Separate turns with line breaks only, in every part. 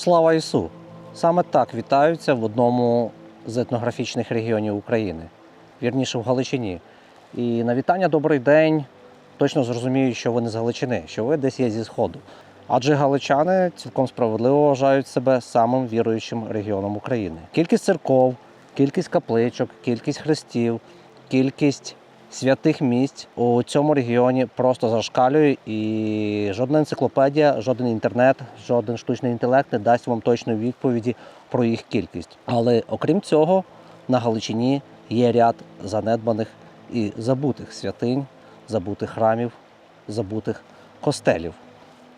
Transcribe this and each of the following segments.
Слава Ісу! Саме так вітаються в одному з етнографічних регіонів України, вірніше в Галичині. І на вітання «Добрий день» точно зрозуміють, що ви не з Галичини, що ви десь є зі Сходу. Адже галичани цілком справедливо вважають себе самим віруючим регіоном України. Кількість церков, кількість капличок, кількість хрестів, кількість святих місць у цьому регіоні просто зашкалює, і жодна енциклопедія, жоден інтернет, жоден штучний інтелект не дасть вам точної відповіді про їх кількість. Але окрім цього, на Галичині є ряд занедбаних і забутих святинь, забутих храмів, забутих костелів.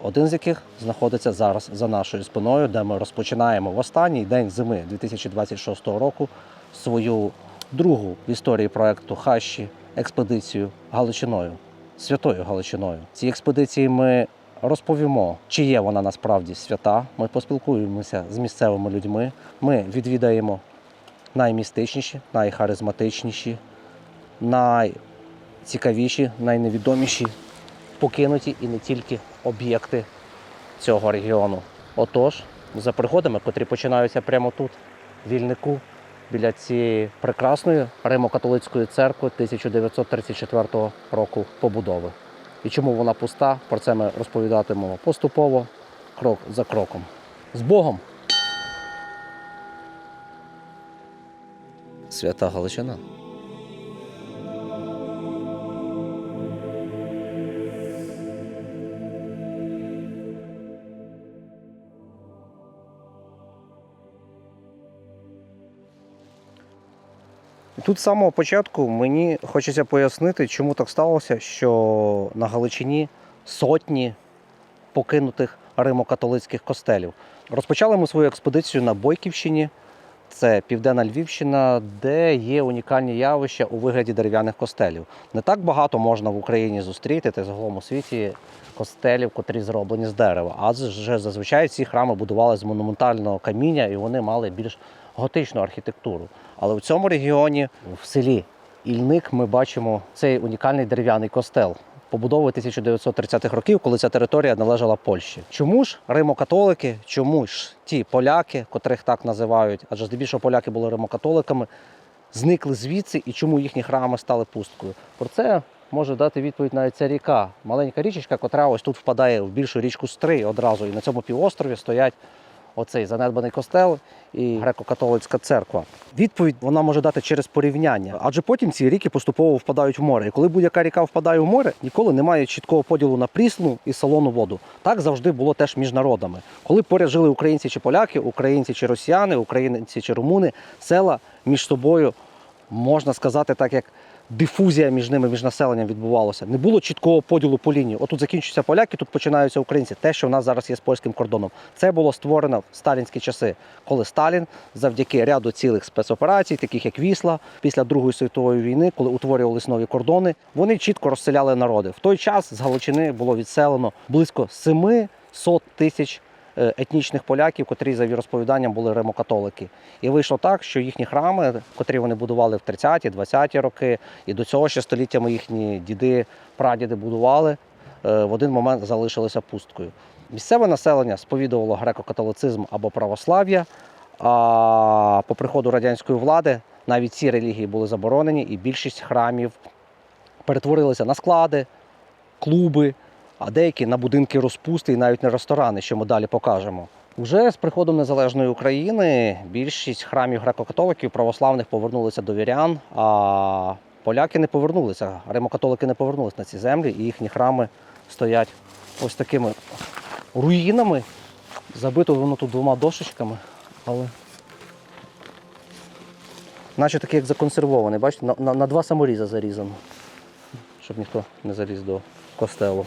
Один з яких знаходиться зараз за нашою спиною, де ми розпочинаємо в останній день зими 2026 року свою другу в історії проєкту «Хащі» експедицію Галичиною, святою Галичиною. Цій експедиції ми розповімо, чи є вона насправді свята. Ми поспілкуємося з місцевими людьми. Ми відвідаємо наймістичніші, найхаризматичніші, найцікавіші, найневідоміші, покинуті і не тільки об'єкти цього регіону. Отож, за пригодами, котрі починаються прямо тут, в Вільнику, біля цієї прекрасної Римо-католицької церкви 1934 року побудови. І чому вона пуста, про це ми розповідатимемо поступово, крок за кроком. З Богом! Свята Галичина. Тут з самого початку мені хочеться пояснити, чому так сталося, що на Галичині сотні покинутих римо-католицьких костелів. Розпочали ми свою експедицію на Бойківщині, це Південна Львівщина, де є унікальні явища у вигляді дерев'яних костелів. Не так багато можна в Україні зустріти, та загалом у світі, костелів, котрі зроблені з дерева. Адже зазвичай ці храми будували з монументального каміння і вони мали більш готичну архітектуру. Але в цьому регіоні, в селі Ільник, ми бачимо цей унікальний дерев'яний костел побудови 1930-х років, коли ця територія належала Польщі. Чому ж римо-католики, чому ж ті поляки, котрих так називають, адже здебільшого поляки були римо-католиками, зникли звідси і чому їхні храми стали пусткою? Про це може дати відповідь навіть ця ріка, маленька річечка, котра ось тут впадає в більшу річку Стрий одразу, і на цьому півострові стоять оцей занедбаний костел і греко-католицька церква. Відповідь вона може дати через порівняння, адже потім ці ріки поступово впадають в море. І коли будь-яка ріка впадає в море, ніколи немає чіткого поділу на прісну і солону воду. Так завжди було теж між народами. Коли поряд жили українці чи поляки, українці чи росіяни, українці чи румуни, села між собою, можна сказати так, як дифузія між ними, між населенням відбувалася. Не було чіткого поділу по лінії. Отут закінчуються поляки, тут починаються українці. Те, що в нас зараз є з польським кордоном. Це було створено в сталінські часи, коли Сталін завдяки ряду цілих спецоперацій, таких як Вісла, після Другої світової війни, коли утворювалися нові кордони, вони чітко розселяли народи. В той час з Галичини було відселено близько 700 тисяч етнічних поляків, котрі за віросповіданням були римо-католики. І вийшло так, що їхні храми, котрі вони будували в 30-ті, 20-ті роки, і до цього ще століттями їхні діди, прадіди будували, в один момент залишилися пусткою. Місцеве населення сповідувало греко-католицизм або православ'я, а по приходу радянської влади навіть ці релігії були заборонені, і більшість храмів перетворилися на склади, клуби, а деякі на будинки розпусти і навіть на ресторани, що ми далі покажемо. Уже з приходом незалежної України більшість храмів греко-католиків православних повернулися до вірян, а поляки не повернулися, римо-католики не повернулися на ці землі, і їхні храми стоять ось такими руїнами. Забито воно тут двома дошечками, але наче таке як законсервоване, бачите, на два саморіза зарізано, щоб ніхто не заліз до костелу.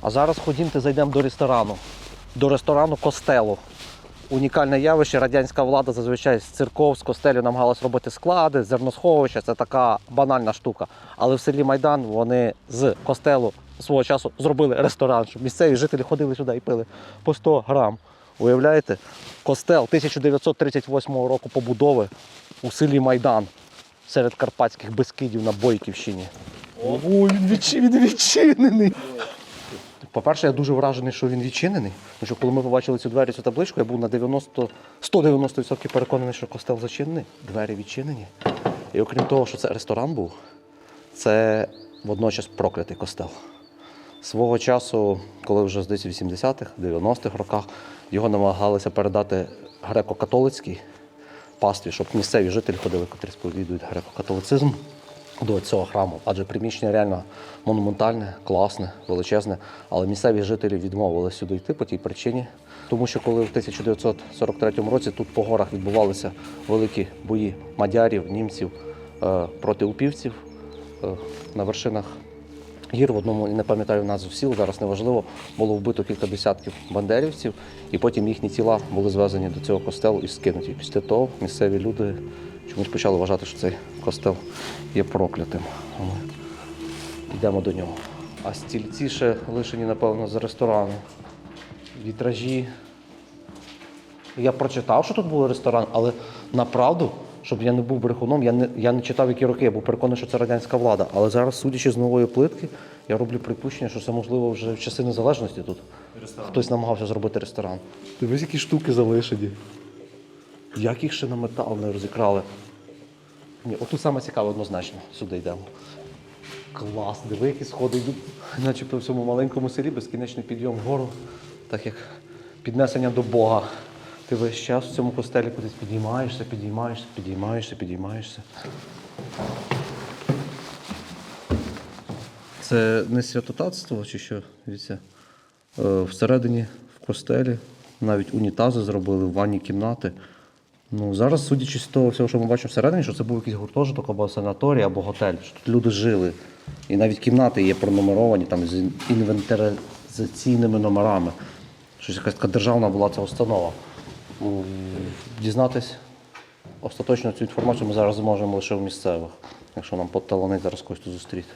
А зараз ходімте, зайдемо до ресторану костелу. унікальне явище. Радянська влада зазвичай з церков, з костелів намагалась робити склади, зерносховища. Це така банальна штука. Але в селі Майдан вони з костелу свого часу зробили ресторан, щоб місцеві жителі ходили сюди і пили по 100 грам. Уявляєте? Костел 1938 року побудови у селі Майдан серед Карпатських Бескидів на Бойківщині. Ой, він відчинений. По-перше, я дуже вражений, що він відчинений. Тому що коли ми побачили цю двері, цю табличку, я був на 190% переконаний, що костел зачинений. Двері відчинені. І окрім того, що це ресторан був, це водночас проклятий костел. Свого часу, коли вже здається в 80-х, 90-х роках, його намагалися передати греко-католицькій пастві, щоб місцеві жителі ходили, котрі сповідують греко-католицизм, до цього храму. Адже приміщення реально монументальне, класне, величезне. Але місцеві жителі відмовилися сюди йти по тій причині. Тому що коли в 1943 році тут по горах відбувалися великі бої мадярів, німців проти упівців на вершинах гір, в одному, не пам'ятаю назву сіл, зараз неважливо, було вбито кілька десятків бандерівців, і потім їхні тіла були звезені до цього костелу і скинуті. Після того місцеві люди чомусь почали вважати, що цей костел є проклятим. Ми йдемо до нього. А стільці ще лишені, напевно, з ресторану. Вітражі. Я прочитав, що тут був ресторан, але направду, щоб я не був брехуном, я не читав, які роки, я був переконаний, що це радянська влада. Але зараз, судячи з нової плитки, я роблю припущення, що це, можливо, вже в часи незалежності тут. Хтось намагався зробити ресторан. Дивись, які штуки залишені. Як їх ще на метал не розікрали? Ні, отут саме цікаве однозначно. Сюди йдемо. Клас, диви, які сходи йдуть. Начебто в цьому маленькому селі безкінечний підйом вгору, так як піднесення до Бога. Ти весь час в цьому костелі кудись підіймаєшся. Це не святотатство чи що? Дивіться. Всередині в костелі навіть унітази зробили, в ванні кімнати. Ну, зараз, судячи з того всього, що ми бачимо всередині, що це був якийсь гуртожиток або санаторій, або готель, що тут люди жили. І навіть кімнати є пронумеровані там, з інвентаризаційними номерами. Щось якась така державна була ця установа. Дізнатись остаточно цю інформацію ми зараз зможемо лише в місцевих, якщо нам поталанить зараз когось тут зустріти.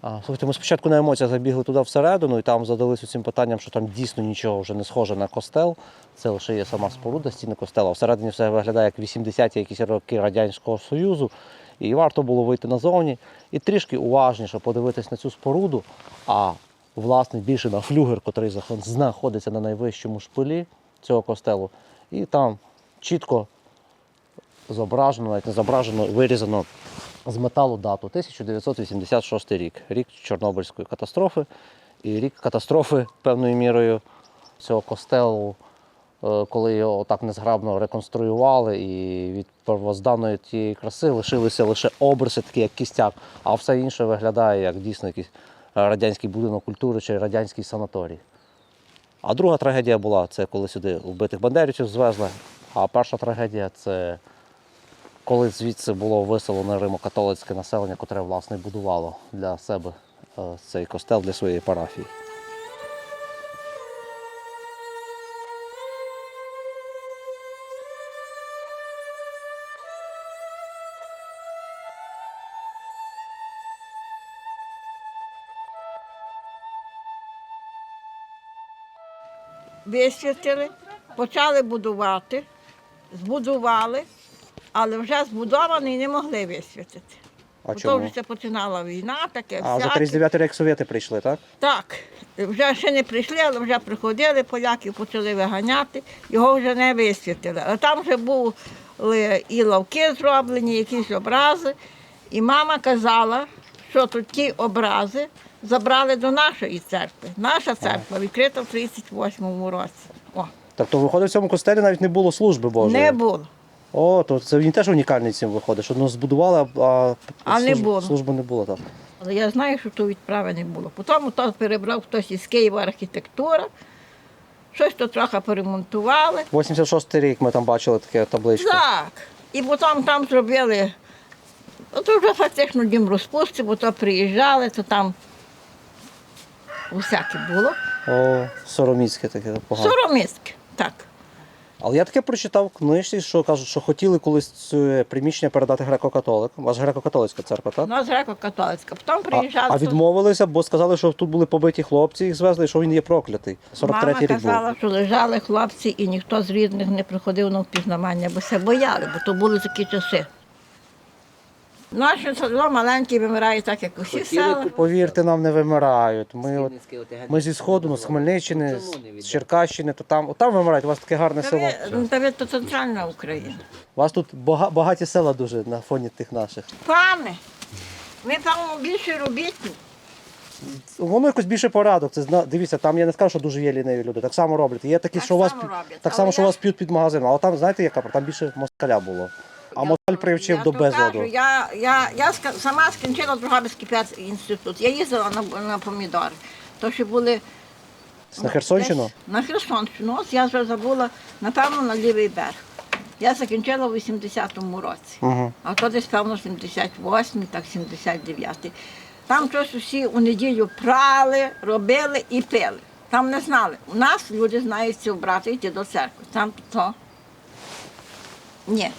Слухайте, ми спочатку на емоціях забігли туди всередину і там задалися цим питанням, що там дійсно нічого вже не схоже на костел. Це лише є сама споруда, стіни костела. Всередині все виглядає як 80-ті якісь роки Радянського Союзу. І варто було вийти назовні і трішки уважніше подивитись на цю споруду, а власне більше на флюгер, який знаходиться на найвищому шпилі цього костелу. І там чітко зображено, навіть не зображено, вирізано з металу дату 1986 рік. Рік Чорнобильської катастрофи і рік катастрофи певною мірою цього костелу, коли його так незграбно реконструювали і від первозданної тієї краси лишилися лише обриси, такі як кістяк, а все інше виглядає як дійсно якийсь радянський будинок культури чи радянський санаторій. А друга трагедія була, це коли сюди вбитих бандерівців звезли, а перша трагедія – це коли звідси було виселено римо-католицьке населення, котре, власне, будувало для себе цей костел для своєї парафії.
Висвятили, почали будувати, збудували, але вже збудований не могли висвятити.
А
То
чому?
вже починала війна, таке
А вже
всяке.
39-й рік совєти прийшли, так?
Так, вже ще не прийшли, але вже приходили, поляків почали виганяти, його вже не висвятили. А там вже були і лавки зроблені, якісь образи. І мама казала, що тут ті образи забрали до нашої церкви. Наша церква відкрита в 38-му році. О,
Тобто, виходить, в цьому костелі навіть не було служби Божої?
не було.
О, то це він теж унікальний цим виходить, що збудували,
А не було.
Служби не було так.
Але я знаю, що ту відправи не було. Потім то перебрав хтось із Києва архітектура, щось то трохи поремонтували.
86-й рік ми там бачили таке табличку.
Так. І потім там зробили, то вже фактично дім розпусти, бо то приїжджали, то там усяке було.
О, сороміцьке таке погано.
Соромістки, так.
Але я таке прочитав в книжці, що кажуть, що хотіли колись це приміщення передати греко-католикам. У вас греко-католицька церква, так?
У нас греко-католицька. Потім
А,
приїжджали.
а відмовилися, бо сказали, що тут були побиті хлопці, їх звезли, і що він є проклятий. 43-й
Мама
рік був.
казала, що лежали хлопці, і ніхто з рідних не приходив на впізнавання, бо се бояли, бо то були такі часи. Наше село маленьке вимирає так, як усі села.
Повірте, нам не вимирають. Ми зі Сходу, ну, з Хмельниччини, з Черкащини, то там вимирають. У вас таке гарне село.
Та ви то центральна Україна.
У вас тут багаті села дуже на фоні тих наших.
Пане, ми певно більше робітні.
Воно якось більше порядок. Дивіться, там я не скажу, що дуже є ліниві люди. Так само роблять. Є такі,
Так
що у вас
само роблять.
так само,
Але
що у
я-
вас п'ють під магазином. Але там, знаєте, яка там більше москаля було. А москаль привчив
Я
до
то
безладу.
кажу, я сама скінчила Другобицький інститут. Я їздила на помідори. То ще були
На Херсонщину?
десь На Херсонщину. Ось я вже забула, напевно, на лівий берег. Я закінчила в 80-му році.
Угу.
А то десь, певно, 78-й, так 79-й. Там щось усі у неділю прали, робили і пили. Там не знали. У нас люди знаються вбрати йти до церкви. Там то ні.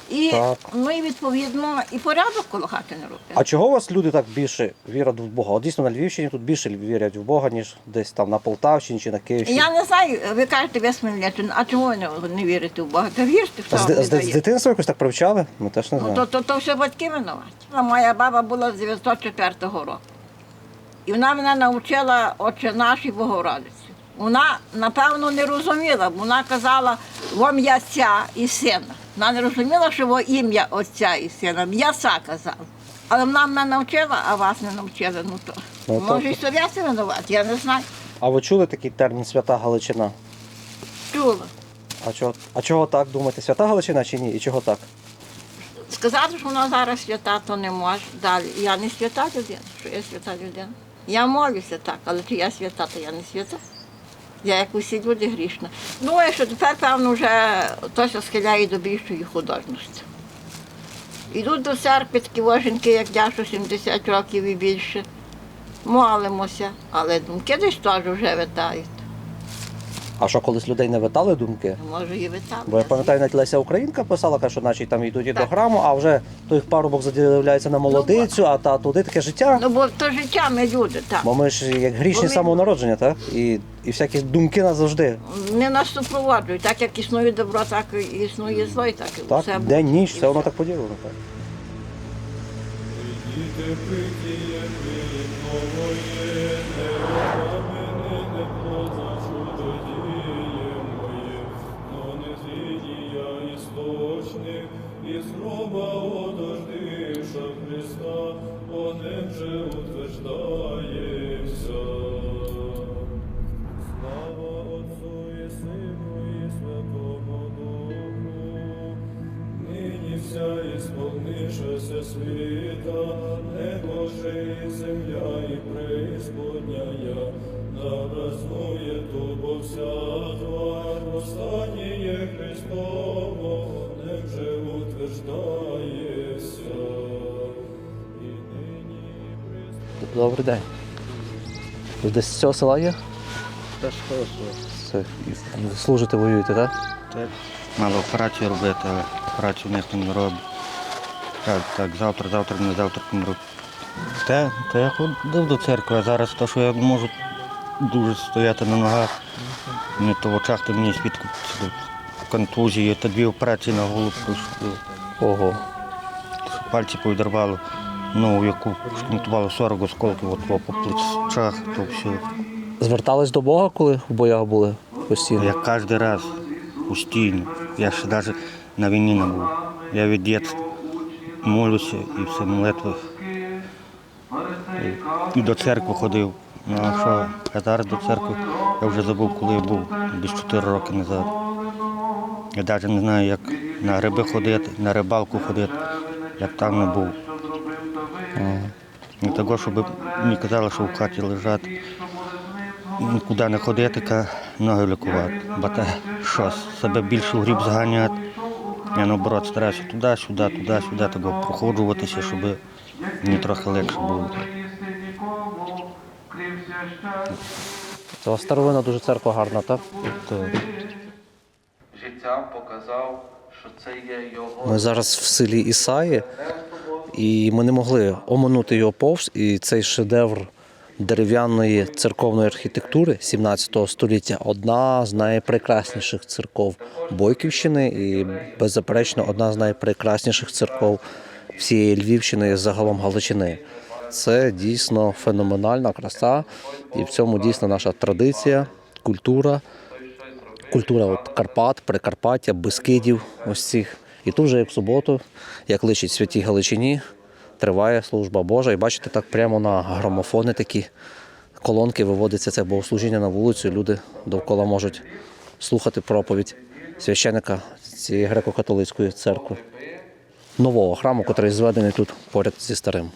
І,
Так.
ну, і відповідно, і порядок коло хати не робили.
А чого у вас люди так більше вірять в Бога? От дійсно на Львівщині тут більше вірять в Бога, ніж десь там на Полтавщині чи на Київщині.
Я не знаю, ви кажете, ви Сміляччина, а чому ви не вірите в Бога? Та вірте,
А
хто вам не
з
дає.
дитинства якось так привчали? Ми теж не
Ну,
знаємо.
то все батьки винуваті. Моя баба була з 904 року. І вона мене навчила Отче наш і Богородицю. Вона, напевно, не розуміла, бо вона казала во ім'я Отця і Сина. Вона не розуміла, що во ім'я Отця і Сина. М'яса казала. Але вона мене навчила, а вас не навчила. Ну то.
Ну,
Може,
так.
і совєти винуваті, я не знаю.
А ви чули такий термін свята Галичина?
Чула.
А чого так думаєте? Свята Галичина чи ні? І чого так?
Сказати, що вона зараз свята, то не може. Далі. Я не свята людина, що я свята людина. Я молюся так, але чи я свята, то я не свята. Я, як усі люди, грішна. Думаю, що тепер, певно, вже хтось схиляє до більшої художності. Йдуть до церкви такі жінки, як я, що 70 років і більше. Молимося, але думки десь теж вже витають.
А що колись людей не витали думки?
Може, і витали.
Бо я пам'ятаю, навіть Леся Українка писала, каже, що наче там йдуть і до
Так.
храму, а вже той парубок задивляється на молодицю, а та туди таке життя.
Ну, бо то життя ми люди, так.
Бо ми ж як грішні
Бо ми-
з самого народження, так? І всякі думки нас завжди.
Не нас супроводжують. Так як існує добро, так і існує зло, і так і
Так,
все.
день, ніч,
І
все воно так поділено. Так.
Із гроба одождивша Христа, по ним же утверждаємся. Слава Отцу і Сину і Святому Духу, нині вся ісполнишася світа, небо же і земля і преисподняя, напразнує тубо вся твар, восстання Христово, ним же утверждаєшся, і нині і присно.
Добрий день. Ви десь з цього села є?
Та що?
Все. І служите, воюєте, так?
Так, мало операцію робити, але операцію ніхто не робить. Так, завтра помру. Та я ходив до церкви, а зараз те, що я не можу дуже стояти на ногах. Мені то в очах, то мені свідку контузії, та 2 операції на голову пройшли.
Ого.
Пальці повідривало, ногу, яку шкунтувало 40 осколків, от по плечах, то все.
Звертались до Бога, коли в боях були постійно?
Я кожен раз постійно. Я ще навіть на війні не був. Я від дитинства молюся і все молитви. І до церкви ходив. Ну а що, я зараз до церкви, я вже забув, коли я був, десь 4 роки назад. Я навіть не знаю, як на гриби ходити, на рибалку ходити, як там не був. І того, щоб мені казали, що в хаті лежати, нікуди не ходити, ноги лікувати. Бо те, що, себе більше в гріб заганяти. Я наоборот стараюся туди-сюди, того проходжуватися, щоб мені трохи легше було.
Це старовина дуже церква гарна, так?
Життям показав, що це є його.
Ми зараз в селі Ісаї, і ми не могли оминути його повз. І цей шедевр дерев'яної церковної архітектури 17 століття одна з найпрекрасніших церков Бойківщини і, беззаперечно, одна з найпрекрасніших церков всієї Львівщини і загалом Галичини. Це дійсно феноменальна краса, і в цьому дійсно наша традиція, культура от Карпат, Прикарпаття, Бескидів ось цих. І тут же, як в суботу, як личить Святій Галичині, триває служба Божа. І бачите, так прямо на грамофони такі колонки виводиться це богослужіння на вулицю. І люди довкола можуть слухати проповідь священика цієї греко-католицької церкви. Нового храму, який зведений тут поряд зі старим.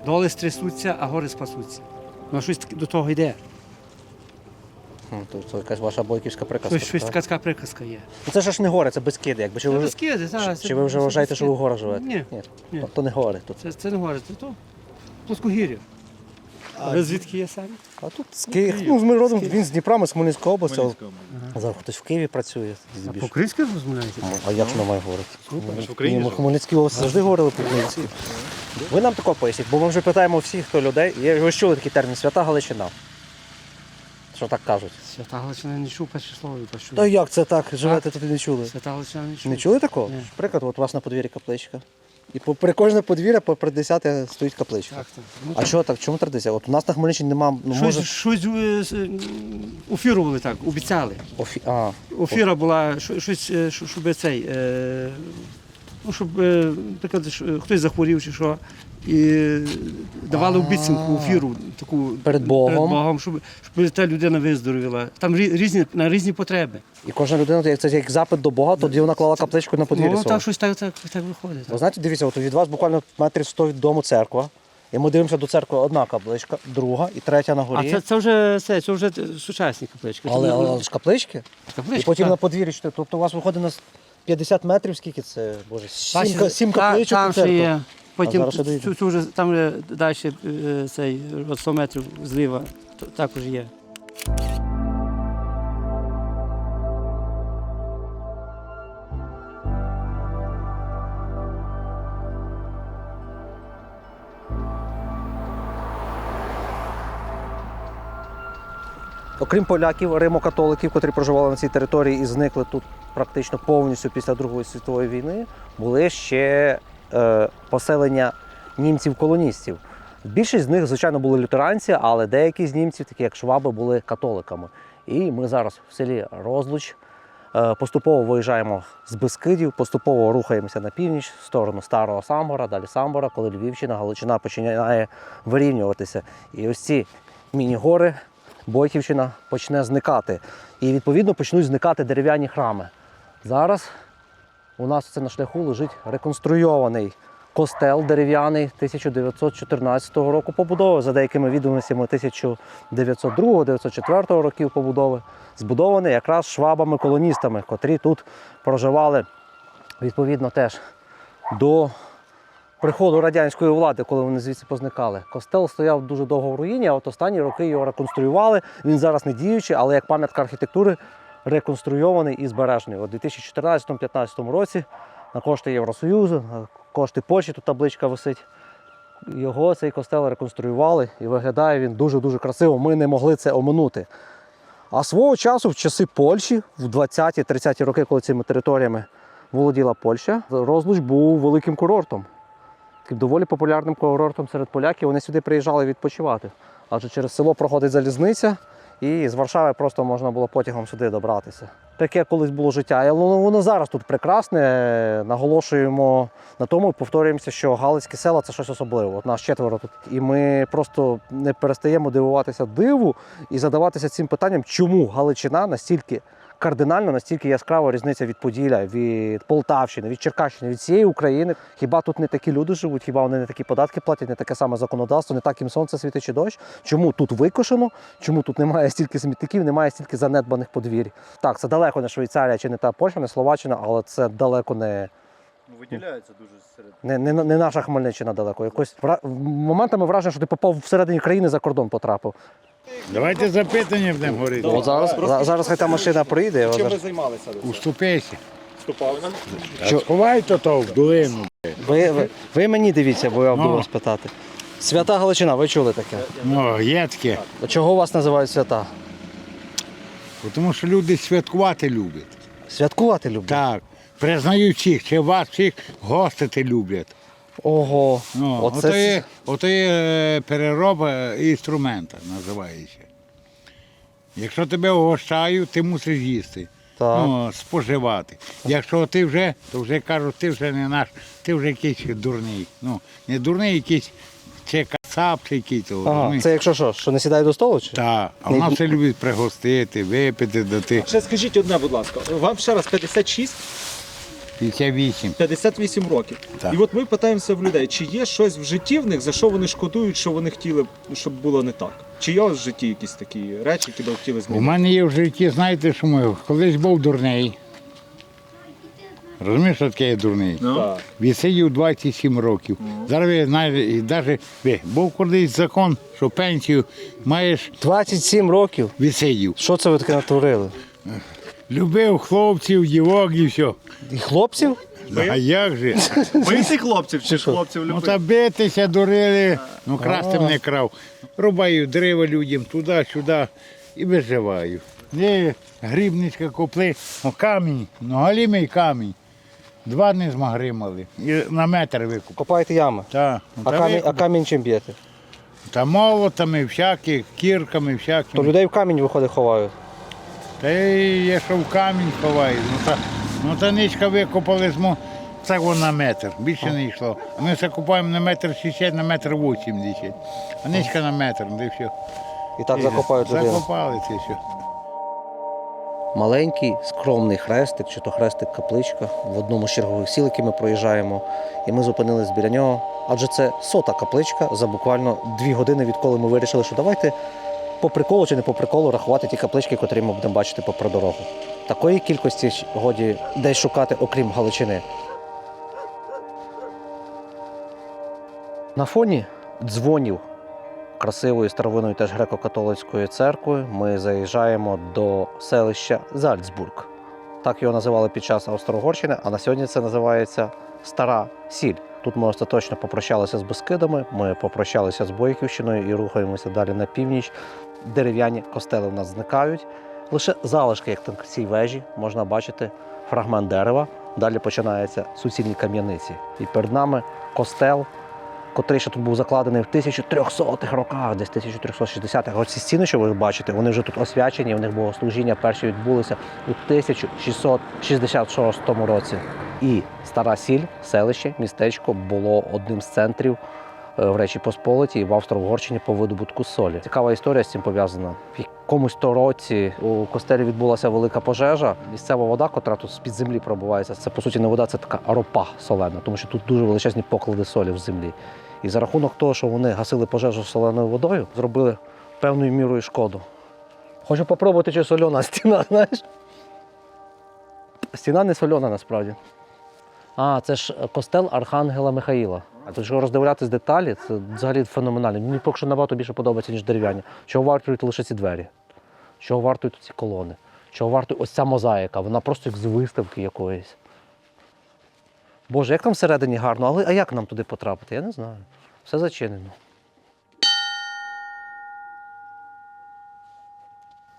Доли стрясуться, а гори спасуться. Ну, щось до того йде.
Це якась ваша бойківська приказка.
Щось така приказка є.
Це ж не гори, це Бескиди. Якби чи ви,
Скиди, зараз.
чи ви вже вважаєте, що ви в горах живете?
Ні. Ні.
То не гори тут.
Це не гори, це то плоскогір'я. А ви звідки є самі?
А тут з Києва. Ну, ми родом, він з Дніпра, ми з Хмельницької області. А зараз хтось в Києві працює.
А по-українськи розмовляєте?
А як ж не має говорити? Ми в Хмельницькій області завжди говорили по-українськи. Ви нам тако поясніть, бо ми вже питаємо всіх, хто людей. Ви чули такий термін «Свята Галичина». Що так кажуть?
Свята Галичина не чув перше слово.
Та як це так? Живете тут і не чули?
Свята Галичина не чув.
Не чули такого?
Ні.
Приклад, от у вас на подвір'ї капличка. І попри кожне подвір'я, попри 10 стоїть капличка.
Так, так. Ну,
А чого так? Чому традиція? От у нас на Хмельниччині немає. Ну,
щось офірували так, обіцяли. Офіра була, щоб цей, ну, щоб, наприклад, хтось захворів чи що, і давали обіцянку офіру таку
Перед Богом.
щоб та людина виздоровіла. Там на різні потреби.
І кожна людина, як це як запит до Бога, тоді вона клала капличку на подвір'я.
Ну,
свого.
так, щось так виходить.
Ви знаєте, дивіться, от від вас буквально метрів 100 від дому церква. І ми дивимося до церкви одна капличка, друга і третя на горі.
А це вже сучасні каплички.
Але ж каплички.
Каплички,
І потім
так.
на подвір'ї. Тобто у вас виходить на 50 метрів, скільки це, Боже, 7
Та-
капличок
там
і
ще
церква.
є. Потім
зараз ще доїдемо.
цю вже там вже далі цей от 100 метрів зліва також є.
Окрім поляків, римокатоликів, котрі проживали на цій території і зникли тут практично повністю після Другої світової війни, були ще поселення німців-колоністів. Більшість з них, звичайно, були лютеранці, але деякі з німців, такі як шваби, були католиками. І ми зараз в селі Розлуч поступово виїжджаємо з Бескидів, поступово рухаємося на північ, в сторону Старого Самбора, далі Самбора, коли Львівщина, Галичина починає вирівнюватися. І ось ці міні-гори Бойківщина почне зникати. І, відповідно, почнуть зникати дерев'яні храми. Зараз у нас це на шляху лежить реконструйований костел дерев'яний 1914 року побудови, за деякими відомостями 1902-1904 років побудови, збудований якраз швабами-колоністами, котрі тут проживали, відповідно, теж до приходу радянської влади, коли вони звідси позникали. Костел стояв дуже довго в руїні, а от останні роки його реконструювали. Він зараз не діючий, але як пам'ятка архітектури реконструйований і збережений. У 2014-2015 році на кошти Євросоюзу, на кошти Польщі, тут табличка висить, його цей костел реконструювали і виглядає він дуже-дуже красиво. Ми не могли це оминути. А свого часу, в часи Польщі, в 20-30-ті роки, коли цими територіями володіла Польща, Розлуч був великим курортом. Таким доволі популярним курортом серед поляків. Вони сюди приїжджали відпочивати. Адже через село проходить залізниця, і з Варшави просто можна було потягом сюди добратися. таке колись було життя. Але воно зараз тут прекрасне. Наголошуємо на тому і повторюємося, що Галицькі села це щось особливе. От нас 4 тут. І ми просто не перестаємо дивуватися диву і задаватися цим питанням, чому Галичина настільки кардинально, настільки яскрава різниця від Поділля, від Полтавщини, від Черкащини, від всієї України. Хіба тут не такі люди живуть, хіба вони не такі податки платять, не таке саме законодавство, не так їм сонце світить чи дощ? Чому тут викошено? Чому тут немає стільки смітників, немає стільки занедбаних подвір'я? Так, це далеко не Швейцарія чи не та Польща, не Словаччина, але це далеко не...
Виділяється дуже серед.
Не наша Хмельниччина далеко. Якось моментами враження, що ти попав всередині країни, за кордон потрапив.
Давайте запитання будемо говорити.
От зараз хай та машина приїде. я
Чим ви
зараз-
займалися?
Уступися.
Вступали?
Сховай то в долину.
Ви мені дивіться, бо я буду вас питати. Свята Галичина, ви чули таке?
Ну, є таке.
Чого вас називають свята?
Тому що люди святкувати люблять.
Святкувати люблять?
Так. Признають всіх, чи вас всіх гостити люблять.
Ого.
Ну, ото є перероба інструмента, називається. Якщо тебе угощають, ти мусиш їсти.
Так.
Ну, споживати. Якщо ти вже, то вже кажуть, ти вже не наш, ти вже якийсь дурний. Ну, не дурний якийсь, чи кацап, чи якийсь.
Ага, це якщо що не сідає до столу? Чи?
Так, а вона все любить пригостити, випити, дати.
Ще скажіть одне, будь ласка, вам ще раз 56,
58.
58 років.
Так.
І от ми питаємося в людей, чи є щось в житті в них, за що вони шкодують, що вони хотіли, щоб було не так? Чи є у вас в житті якісь такі речі, які би хотіли
У
змінити?
мене є в житті, знаєте, що ми колись був дурний. Розумієш, що таке є дурний?
Так.
Відсидів 27 років. Зараз ви знаєте, і навіть був колись закон, що пенсію маєш
27 років?
відсидів.
Що це ви таке натворили?
Любив хлопців, дівок і все.
І хлопців?
А як же?
Бити хлопців чи
що?
хлопців
Ну та битися, дурили, ну красти не крав. Рубаю дерева людям туди-сюди і виживаю. Не грібничка купли, камінь, ну галімий камінь. 2 дні змагримали. І на метр викуп.
Копаєте ями.
Та,
А камінь чим б'єте?
та молотами, всякі, кірками,
То
всякими.
людей в камінь виходить ховають.
Та й я що в камінь ховаю. Ну та ничка викопали так воно на метр, більше не йшло. А ми все купаємо на метр 60, на метр 80. А ничка на метр, де все.
І так закопають людину.
Закопали це все.
Маленький, скромний хрестик, чи то хрестик-капличка в одному з чергових сіл, які ми проїжджаємо. І ми зупинились біля нього. Адже це 100-та капличка за буквально 2 години, відколи ми вирішили, що давайте по приколу чи не по приколу рахувати ті каплички, котрі ми будемо бачити попри дорогу. Такої кількості годі десь шукати, окрім Галичини. На фоні дзвонів красивої старовинної теж греко-католицької церкви ми заїжджаємо до селища Зальцбург. Так його називали під час Австро-Угорщини, а на сьогодні це називається Стара Сіль. Тут ми остаточно попрощалися з Бескидами, ми попрощалися з Бойківщиною і рухаємося далі на північ. Дерев'яні костели в нас зникають. Лише залишки, як на цій вежі, можна бачити фрагмент дерева. Далі починаються суцільні кам'яниці. І перед нами костел, котрий ще тут був закладений в 1300-х роках, десь 1360-х. Оці стіни, що ви бачите, вони вже тут освячені, у них богослужіння перші відбулися у 1666 році. І Стара Сіль, селище, містечко було одним з центрів в Речі Посполитій і в Австро-Угорщині по видобутку солі. Цікава історія з цим пов'язана. В якомусь то році у костелі відбулася велика пожежа. Місцева вода, котра тут з-під землі пробувається, це по суті не вода, це така ропа солена, тому що тут дуже величезні поклади солі в землі. І за рахунок того, що вони гасили пожежу соленою водою, зробили певною мірою шкоду. Хочу попробувати, чи сольона стіна, знаєш? Стіна не сольона насправді. А, це ж костел Архангела Михаїла. А тут, якщо роздивлятись деталі, це взагалі феноменально. Мені поки що набагато більше подобається, ніж дерев'яні. Чого вартують лише ці двері? Чого вартують ці колони? Чого вартує ось ця мозаїка? Вона просто як з виставки якоїсь. Боже, як там всередині гарно, а як нам туди потрапити? Я не знаю. Все зачинено.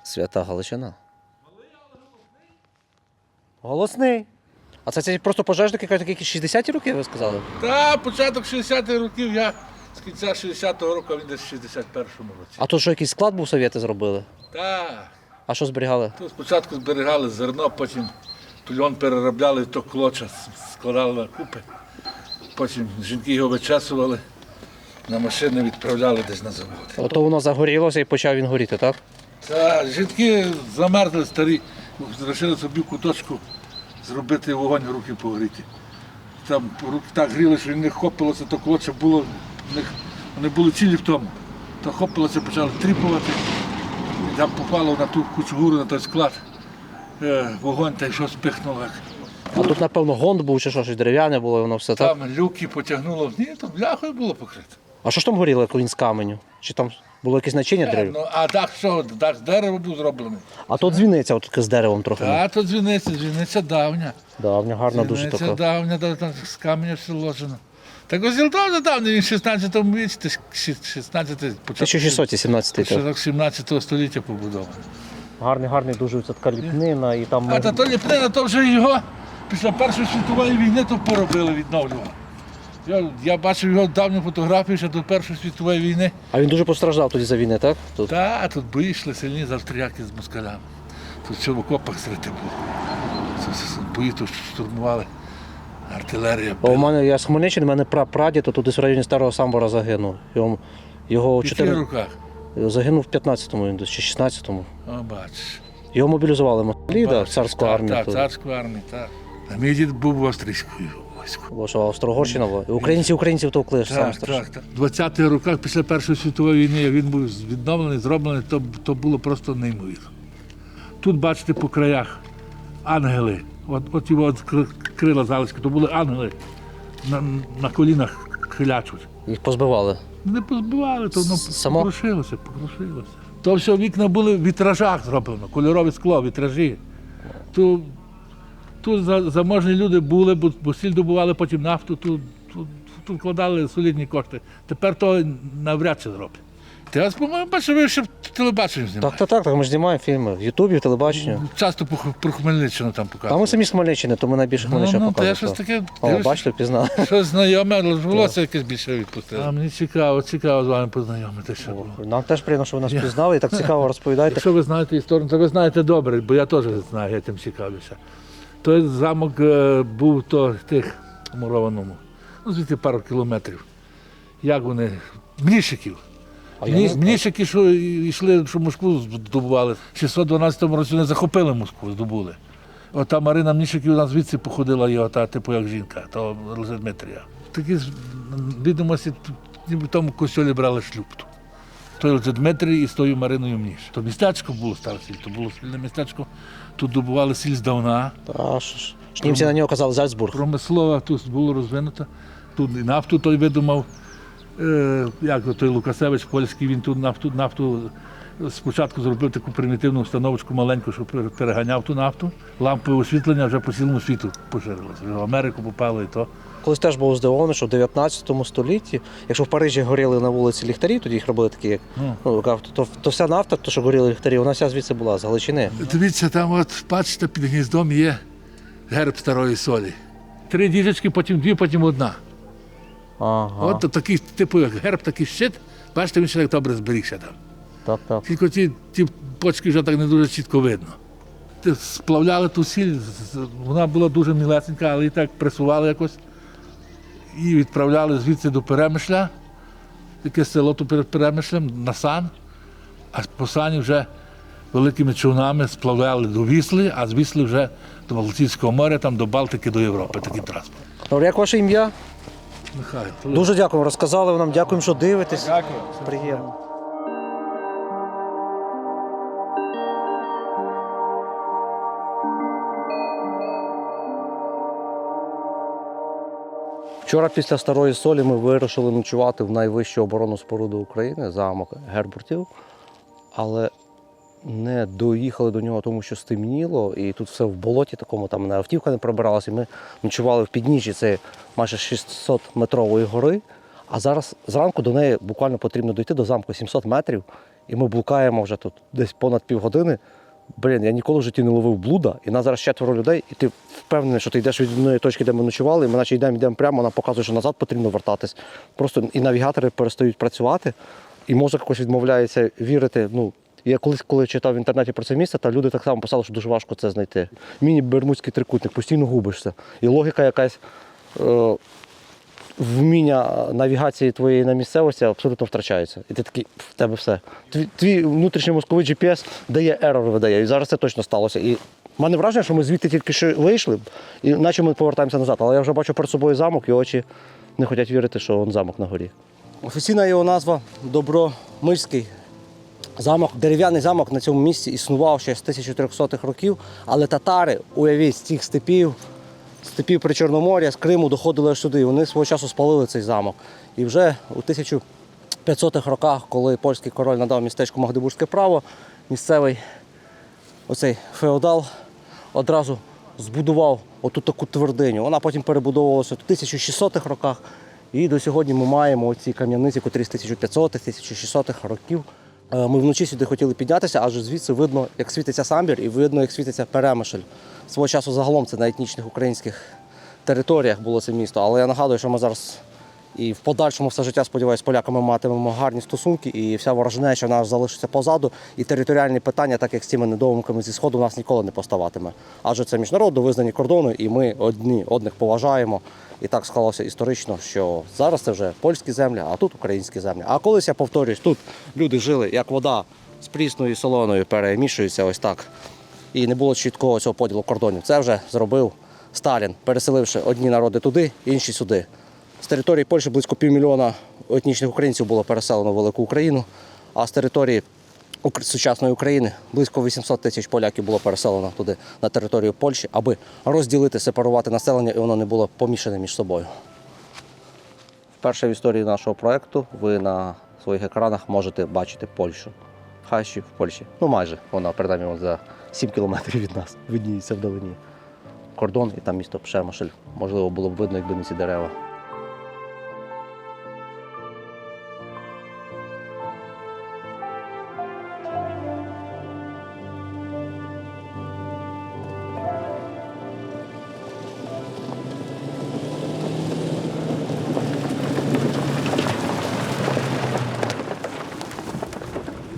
Свята Галичина. Голосний. А це просто пожежники, такі 60-ті роки, ви сказали?
Та, початок 60-х років, я з кінця 60-го року, а він десь в 61-му році.
А тут що, якийсь склад був, совєти зробили?
Та,
А що зберігали?
То спочатку зберігали зерно, потім тульон переробляли, то клоча складали на купи. Потім жінки його вичесували, на машини відправляли десь на заводи.
Ото воно загорілося і почав він горіти, так?
Та жінки замерзли старі, вирішили собі в куточку зробити вогонь, руки погріти. Там руки так гріли, що в них хопилося, то клоча було, вони були цілі в тому. То хопилося, почали тріпувати. І там попало на ту кучугуру, на той склад. Вогонь та й що спихнуло.
А тут, напевно, гонт був чи що, щось дерев'яне було, і воно все так?
Там люки потягнуло. Ні, то бляхою було покрито.
А що ж там горіло, як він з каменю? Чи там було якесь начиння дерев?
Ну, а дах що, дах з дерева був зроблений.
А тут дзвіниця, от таке з деревом трохи.
А то дзвіниця давня.
Давня, гарна дуже
Дзвіниця
така.
давня, там з каменя все ложено. Так ось Зілтов давний, він в 16-му віці, 16-й, початок
1617 так.
17 століття побудований.
Гарний дуже ця така ліпнина і там...
А та то ліпнина, то вже його після Першої світової війни то поробили, відновлювали. Я бачив його давню фотографію ще до Першої світової війни.
А він дуже постраждав тоді за війни, так? Тут.
Та, тут бої йшли сильні з австріяки з москалями. Тут все в окопах серед було. Бої тут штурмували, артилерія.
А у мене, я з Хмельниччини, у мене прапрадід, то тут десь в районі Старого Самбора загинув. Його
В яких руках?
загинув в 15-му, він десь, чи 16-му.
О, бачиш.
Його мобілізували в Москві, в царську армію.
Так, царську армію, так. А мій дід був в австрійському війську.
Бо що Австро-Угорщина була. І українців товкли, ж саме страшно.
Так. В 20-х роках після Першої світової війни, як він був відновлений, зроблений, то було просто неймовірно. Тут, бачите, по краях ангели. От його крила залишки, то були ангели на колінах хилячуть.
Їх позбивали.
Не позбивали, то воно
Само?
покрушилося. То все вікна були в вітражах зроблено, кольорове скло, вітражі. Тут заможні люди були, бо сіль добували потім нафту, тут вкладали солідні кошти. Тепер то навряд чи зроблять. Ти вас, по-моєму, бачив, ви ще в телебаченні знімаєте.
Так, ми ж знімаємо фільми в Ютубі, в телебаченні.
Часто про Хмельниччину там показують.
Та ми самі з Хмельниччини, то ми найбільше Хмельниччини
Ну, то я
показуємо.
щось таке,
О, бачите, впізнали.
щось знайоме, але ж волосся якесь більше відпустили. А мені цікаво з вами познайомитися.
Нам теж приємно, що ви нас пізнали і так цікаво розповідаєте.
Якщо ви знаєте історію, то ви знаєте добре, бо я теж знаю, я тим цікавлюся. Той замок був тих мурованому, звідти пару кілометрів. Як вони? Мнішиків. Мнішики, що йшли, що Москву здобували. В 612 році вони захопили Москву, здобули. Ота Марина Мнішиків у нас звідси походила, його, типу як жінка, то Лише Дмитрія. Такі відомості, ніби в тому костьолі брали шлюб. Той Лише Дмитрій і з тою Мариною Мніш. То містечко було старе сіль, то було спільне містечко. Тут добували сіль здавна.
Та що ж. Німці на нього казали Зальцбург.
Промислова тут було розвинуто. Тут і нафту той видумав. Як той Лукасевич польський, він тут нафту спочатку зробив таку примітивну установочку маленьку, щоб переганяв ту нафту. Лампове освітлення вже по цілому світу поширилося. В Америку попало і то.
Колись теж був здивований, що в 19 столітті, якщо в Парижі горіли на вулиці ліхтарі, тоді їх робили такі, як то вся нафта, то що горіли ліхтарі, вона вся звідси була, з Галичини.
Дивіться, там от, бачите, під гніздом є герб Старої Солі. 3 діжечки, потім 2, потім 1.
Ага.
От такий, типу, як герб, такий щит. Бачите, він ще так добре зберігся там.
Так.
Тільки ті почки вже так не дуже чітко видно. Сплавляли ту сіль, вона була дуже мілесенька, але її так пресували якось. І відправляли звідси до Перемишля, таке село тут перед Перемишлем, на Сан. А по Сані вже великими човнами сплавляли до Вісли, а з Вісли вже до Балтійського моря, там до Балтики, до Європи, такий транспорт.
Добре, як ваше ім'я?
Михайло.
Дуже дякую, розказали ви нам, дякуємо, що дивитесь.
Дякую.
Приємно. Вчора після Старої Солі ми вирішили ночувати в найвищу оборонну споруду України, замок Гербуртів, але не доїхали до нього, тому що стемніло, і тут все в болоті такому, там на автівка не пробиралася, і ми ночували в підніжжі цієї майже 600-метрової гори, а зараз зранку до неї буквально потрібно дойти до замку 700 метрів, і ми блукаємо вже тут десь понад півгодини. Я ніколи в житті не ловив блуда, і нас зараз 4 людей, і ти впевнений, що ти йдеш від однієї точки, де ми ночували, і ми наче йдемо прямо, вона показує, що назад потрібно вертатись. Просто і навігатори перестають працювати, і мозок якось відмовляється вірити, І я колись, коли читав в інтернеті про це місце, та люди так само писали, що дуже важко це знайти. Міні-бермудський трикутник, постійно губишся. І логіка якась вміння навігації твоєї на місцевості абсолютно втрачається. І ти такий, в тебе все. Твій внутрішній мозковий GPS дає ерор, видає. І зараз це точно сталося. І в мене враження, що ми звідти тільки що вийшли, і наче ми повертаємося назад. Але я вже бачу перед собою замок, і очі не хочуть вірити, що він замок на горі. Офіційна його назва Добромирський замок. Дерев'яний замок на цьому місці існував ще з 1300-х років, але татари, уявіть, з цих степів Причорномор'я, з Криму доходили аж сюди. Вони свого часу спалили цей замок. І вже у 1500-х роках, коли польський король надав містечку Магдебурзьке право, місцевий оцей феодал одразу збудував оту таку твердиню. Вона потім перебудовувалася у 1600-х роках. І до сьогодні ми маємо ці кам'яниці, котрі з 1500-1600-х років. Ми вночі сюди хотіли піднятися, адже звідси видно, як світиться Самбір, і видно, як світиться Перемишль. Свого часу загалом це на етнічних українських територіях було це місто. Але я нагадую, що ми зараз і в подальшому все життя, сподіваюся, з поляками матимемо гарні стосунки, і вся ворожнеча в нас залишиться позаду, і територіальні питання, так як з цими недоумками зі Сходу, у нас ніколи не поставатиме. Адже це міжнародно визнані кордони, і ми одних поважаємо. І так склалося історично, що зараз це вже польські землі, а тут українські землі. А колись, я повторюсь, тут люди жили, як вода з прісною і солоною перемішується ось так. І не було чіткого цього поділу кордонів. Це вже зробив Сталін, переселивши одні народи туди, інші сюди. З території Польщі близько 500 000 етнічних українців було переселено в Велику Україну, а з території сучасної України близько 800 000 поляків було переселено туди, на територію Польщі, аби розділити, сепарувати населення, і воно не було помішане між собою. Вперше в історії нашого проєкту ви на своїх екранах можете бачити Польщу. Хащі в Польщі. Ну майже, вона принаймні за 7 кілометрів від нас видніється вдалині. Кордон і там місто Przemyśl. Можливо, було б видно, якби не ці дерева.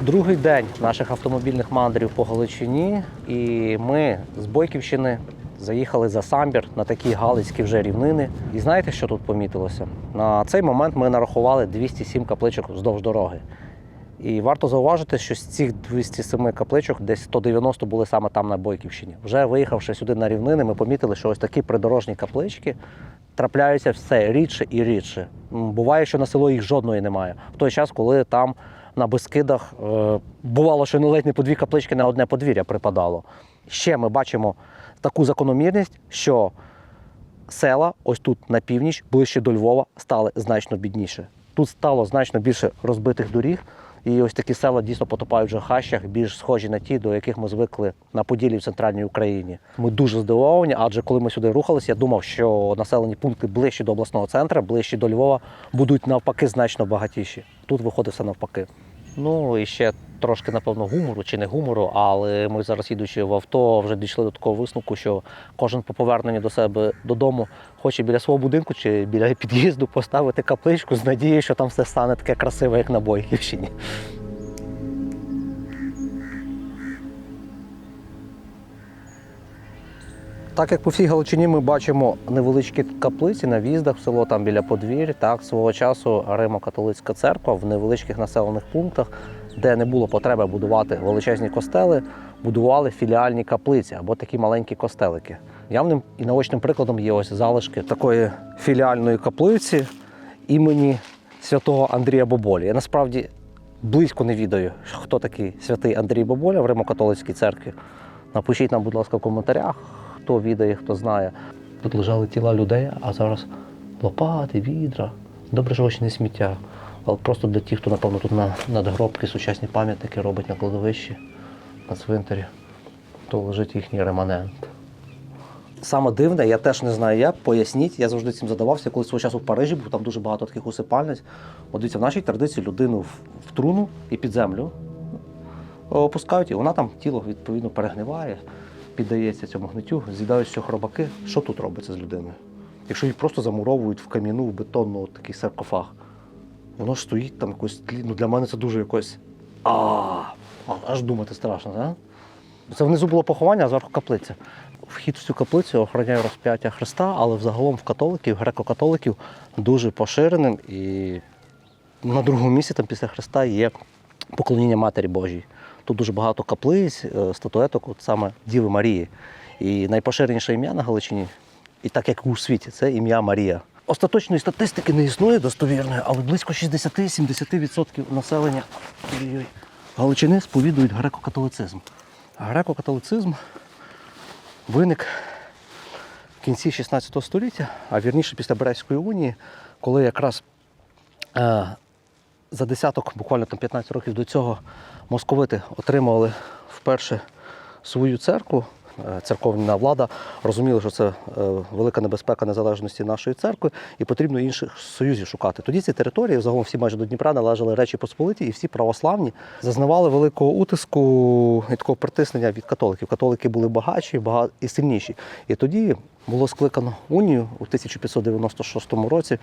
Другий день наших автомобільних мандрів по Галичині, і ми з Бойківщини заїхали за Самбір на такі галицькі вже рівнини. І знаєте, що тут помітилося? На цей момент ми нарахували 207 капличок вздовж дороги. І варто зауважити, що з цих 207 капличок десь 190 були саме там на Бойківщині. Вже виїхавши сюди на рівнини, ми помітили, що ось такі придорожні каплички трапляються все рідше і рідше. Буває, що на село їх жодної немає. В той час, коли там на Бескидах бувало, що ледь не по 2 каплички на одне подвір'я припадало. Ще ми бачимо таку закономірність, що села ось тут на північ, ближче до Львова, стали значно бідніше. Тут стало значно більше розбитих доріг, і ось такі села дійсно потопають вже в хащах, більш схожі на ті, до яких ми звикли на Поділлі в центральній Україні. Ми дуже здивовані, адже коли ми сюди рухалися, я думав, що населені пункти ближче до обласного центру, ближче до Львова, будуть навпаки значно багатіші. Тут виходить все навпаки. Ну і ще трошки, напевно, гумору чи не гумору, але ми зараз, їдучи в авто, вже дійшли до такого висновку, що кожен по поверненню до себе додому хоче біля свого будинку чи біля під'їзду поставити капличку з надією, що там все стане таке красиве, як на Бойківщині. Так як по всій Галичині ми бачимо невеличкі каплиці на в'їздах в село, там біля подвір'я, так, свого часу Римо-католицька церква в невеличких населених пунктах, де не було потреби будувати величезні костели, будували філіальні каплиці або такі маленькі костелики. Явним і наочним прикладом є ось залишки такої філіальної каплиці імені святого Андрія Боболі. Я насправді близько не відаю, хто такий святий Андрій Боболя в Римо-католицькій церкві. Напишіть нам, будь ласка, в коментарях, хто відає, хто знає. Тут лежали тіла людей, а зараз лопати, відра. Добре, що ось не сміття. Але просто для тих, хто, напевно, тут на надгробки, сучасні пам'ятники робить на кладовищі, на цвинтарі, то лежить їхній реманент. Саме дивне, я теж не знаю як, поясніть, я завжди цим задавався, коли свого часу в Парижі був, там дуже багато таких усипальниць. От дивіться, в нашій традиції людину в труну і під землю опускають, і вона там, тіло, відповідно, перегниває, піддається цьому гниттю, з'їдаються хробаки. Що тут робиться з людиною? Якщо її просто замуровують в кам'яну, в бетонну такий саркофаг, воно ж стоїть там якось тлі. Ну, для мене це дуже якось Аж думати страшно, так? Це внизу було поховання, а зверху каплиця. Вхід в цю каплицю охороняє розп'яття Христа, але взагалом в католиків, греко-католиків дуже поширеним. І на другому місці там після Христа є поклоніння Матері Божій. Тут дуже багато каплиць, статуеток, от саме Діви Марії. І найпоширеніше ім'я на Галичині, і так як і у світі, це ім'я Марія. Остаточної статистики не існує достовірної, але близько 60-70% населення Галичини сповідують греко-католицизм. Греко-католицизм виник в кінці 16 століття, а вірніше після Брестської унії, коли якраз за десяток, буквально там 15 років до цього, московити отримували вперше свою церкву. Церковна влада розуміла, що це велика небезпека незалежності нашої церкви і потрібно інших союзів шукати. Тоді ці території, загалом всі майже до Дніпра, належали Речі Посполитій, і всі православні зазнавали великого утиску і такого притиснення від католиків. Католики були багатші і сильніші. І тоді було скликано унію у 1596 році,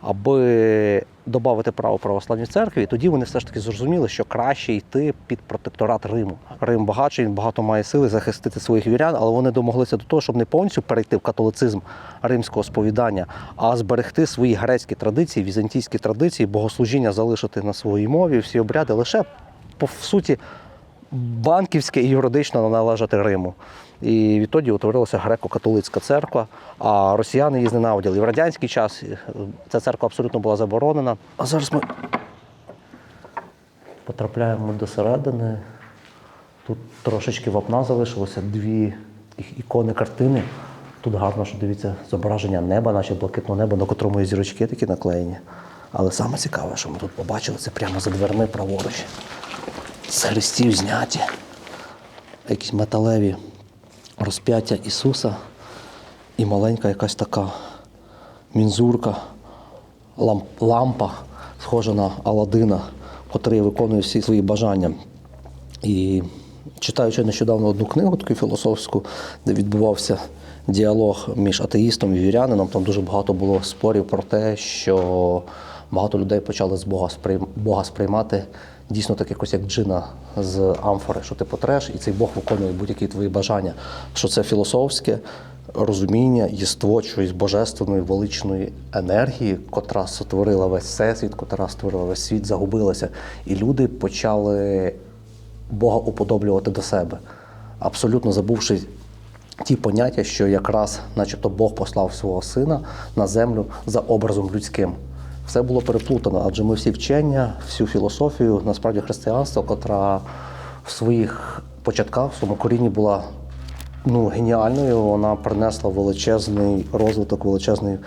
аби додати право православній церкві. І тоді вони все ж таки зрозуміли, що краще йти під протекторат Риму. Рим багатший, він багато має сили захистити своїх вірян, але вони домоглися до того, щоб не повністю перейти в католицизм римського сповідання, а зберегти свої грецькі традиції, візантійські традиції, богослужіння залишити на своїй мові, всі обряди лише, по суті, банківське і юридично належати Риму. І відтоді утворилася греко-католицька церква, а росіяни її зненавиділи. І в радянський час ця церква абсолютно була заборонена. А зараз ми потрапляємо до середини. Тут трошечки вапна залишилося, дві ікони картини. Тут гарно, що дивіться, зображення неба, наче блакитного неба, на котрому є зірочки такі наклеєні. Але саме цікаве, що ми тут побачили, це прямо за дверми праворуч. З хрестів зняті. Якісь металеві розп'яття Ісуса і маленька якась така мінзурка, лампа, схожа на Аладдина, котрий виконує всі свої бажання. І читаючи нещодавно одну книгу, таку філософську, де відбувався діалог між атеїстом і вірянином, там дуже багато було спорів про те, що багато людей почали з Бога сприймати дійсно так якось як джина з амфори, що ти потреш, і цей Бог виконує будь-які твої бажання. Що це філософське розуміння, єство чогось божественної, величної енергії, котра сотворила весь всесвіт, котра створила весь світ, загубилася. І люди почали Бога уподоблювати до себе, абсолютно забувши ті поняття, що якраз начебто Бог послав свого сина на землю за образом людським. Все було переплутано, адже ми всі вчення, всю філософію, насправді християнство, котра в своїх початках, в своєму корінні була геніальною, вона принесла величезний розвиток, величезний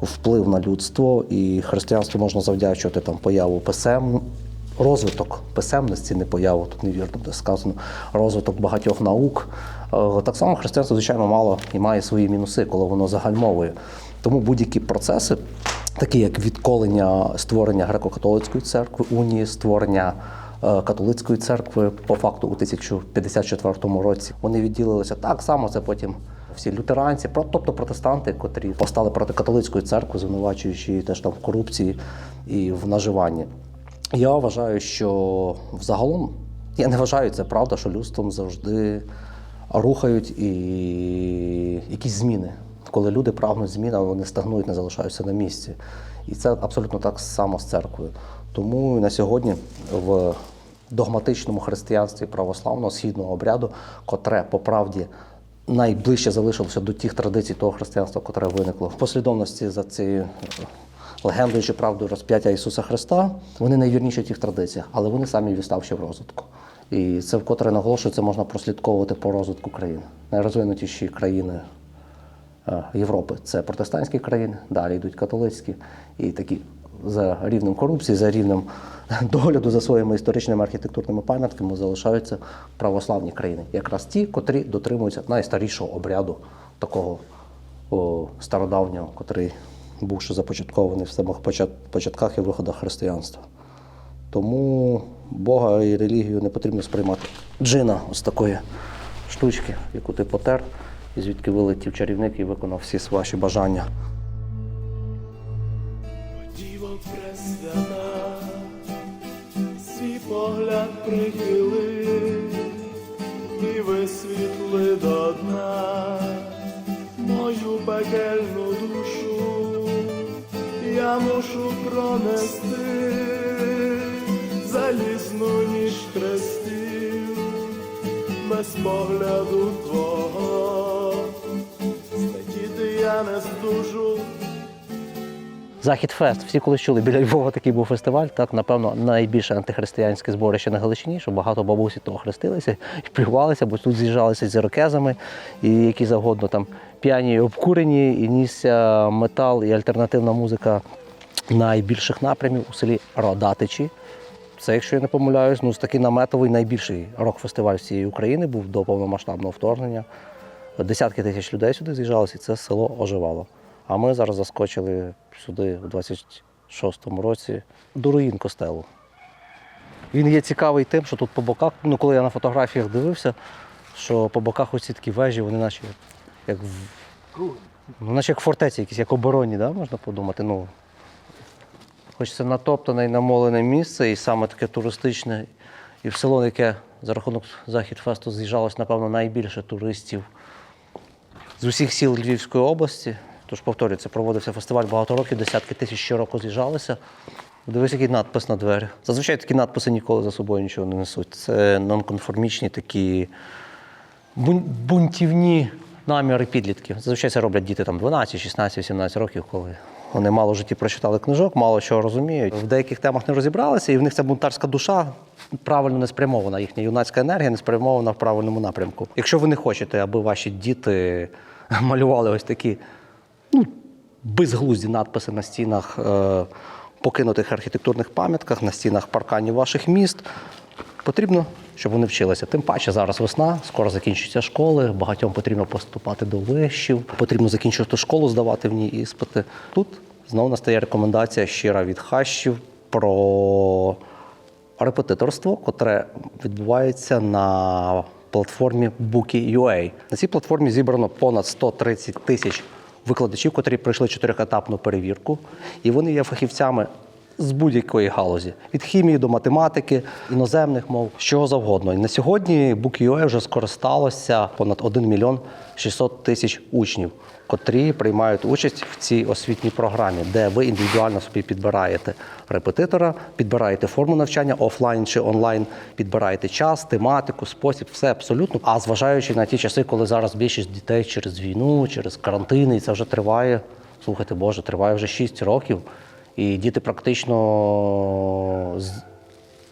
вплив на людство, і християнству можна завдячувати там появу писем, розвиток писемності, не появу, тут невірно буде сказано, розвиток багатьох наук. Так само християнство, звичайно, мало і має свої мінуси, коли воно загальмовує. Тому будь-які процеси, такі як відколення створення греко-католицької церкви, унії, створення католицької церкви по факту у 1054 році, вони відділилися так само, це потім всі лютеранці, тобто протестанти, котрі постали проти католицької церкви, звинувачуючи її теж там в корупції і в наживанні. Я вважаю, що взагалом, я не вважаю, це правда, що людством завжди рухають і якісь зміни. Коли люди прагнуть змін, але вони стагнують, не залишаються на місці. І це абсолютно так само з церквою. Тому на сьогодні в догматичному християнстві православного східного обряду, котре по правді найближче залишилося до тих традицій того християнства, котре виникло в послідовності за цією легендою чи правдою розп'яття Ісуса Христа, вони найвірніші в тих традиціях, але вони самі відставші в розвитку. І це вкотре наголошую, це можна прослідковувати по розвитку країн. Найрозвинутіші країни Європи – це протестантські країни, далі йдуть католицькі, і такі за рівнем корупції, за рівнем догляду за своїми історичними архітектурними пам'ятками залишаються православні країни. Якраз ті, котрі дотримуються найстарішого обряду, такого стародавнього, котрий був ще започаткований в самих початках і виходах християнства. Тому Бога і релігію не потрібно сприймати. Джина ось такої штучки, яку ти потер, і звідки вилетів чарівник і виконав всі ваші бажання.
Діво пресвята, свій погляд прихили світли до дна, мою пекельну душу я мушу пронести залізну ніж хрестів, без погляду твого злетіти я не здужу.
Захід Фест. Всі колись чули, біля Львова такий був фестиваль. Так, напевно, найбільше антихристиянське зборище на Галичині, що багато бабусі того хрестилися і плювалися, бо тут з'їжджалися з ірокезами і які завгодно там п'яні і обкурені, і нісся метал і альтернативна музика найбільших напрямів у селі Родатичі. Це, якщо я не помиляюсь, такий наметовий найбільший рок-фестиваль всієї України був до повномасштабного вторгнення. Десятки тисяч людей сюди з'їжджалися, і це село оживало. А ми зараз заскочили сюди у 26-му році до руїн костелу. Він є цікавий тим, що тут по боках, коли я на фотографіях дивився, що по боках оці такі вежі, вони наче наче як фортеці, якісь, як оборонні, да? Можна подумати. Хоч це натоптане і намолене місце, і саме таке туристичне, і в село, яке за рахунок Захід-фесту з'їжджалось, напевно, найбільше туристів з усіх сіл Львівської області. Тож, повторюю, це проводився фестиваль багато років, десятки тисяч щороку з'їжджалися. Дивись, який надпис на двері. Зазвичай такі надписи ніколи за собою нічого не несуть. Це нонконформічні такі бунтівні наміри підлітків. Зазвичай це роблять діти 12, 16, 18 років, коли вони мало в житті прочитали книжок, мало чого розуміють. В деяких темах не розібралися, і в них ця бунтарська душа правильно не спрямована, їхня юнацька енергія не спрямована в правильному напрямку. Якщо ви не хочете, аби ваші діти малювали ось такі безглузді надписи на стінах покинутих архітектурних пам'ятках, на стінах парканів ваших міст, потрібно, щоб вони вчилися. Тим паче зараз весна, скоро закінчуються школи, багатьом потрібно поступати до вишів, потрібно закінчувати школу, здавати в ній іспити. Тут знову настає рекомендація щира від хащів про репетиторство, котре відбувається на платформі Bookie.ua. На цій платформі зібрано понад 130 тисяч викладачів, котрі пройшли 4-етапну перевірку, і вони є фахівцями з будь-якої галузі. Від хімії до математики, іноземних мов, чого завгодно. І на сьогодні Bookie.ua вже скористалося понад 1 мільйон 600 тисяч учнів, котрі приймають участь в цій освітній програмі, де ви індивідуально собі підбираєте репетитора, підбираєте форму навчання офлайн чи онлайн, підбираєте час, тематику, спосіб, все абсолютно. А зважаючи на ті часи, коли зараз більшість дітей через війну, через карантини, і це вже триває, слухайте Боже, триває вже 6 років, і діти практично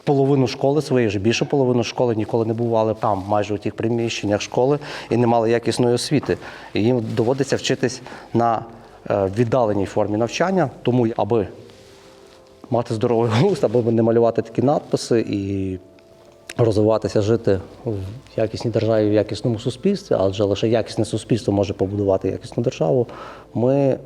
половину школи своєї, вже більше половину школи ніколи не бували там, майже у тих приміщеннях школи, і не мали якісної освіти. І їм доводиться вчитись на віддаленій формі навчання, тому аби мати здоровий глузд, аби не малювати такі надписи і розвиватися, жити в якісній державі, в якісному суспільстві, адже лише якісне суспільство може побудувати якісну державу, ми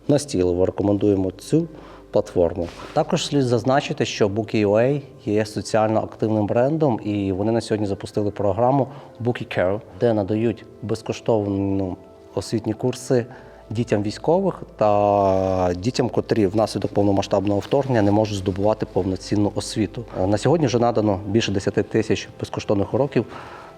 настійливо рекомендуємо цю платформу. Також слід зазначити, що Bookie.ua є соціально активним брендом, і вони на сьогодні запустили програму Bookie.care, де надають безкоштовно освітні курси дітям військових та дітям, котрі внаслідок повномасштабного вторгнення не можуть здобувати повноцінну освіту. На сьогодні вже надано більше 10 тисяч безкоштовних уроків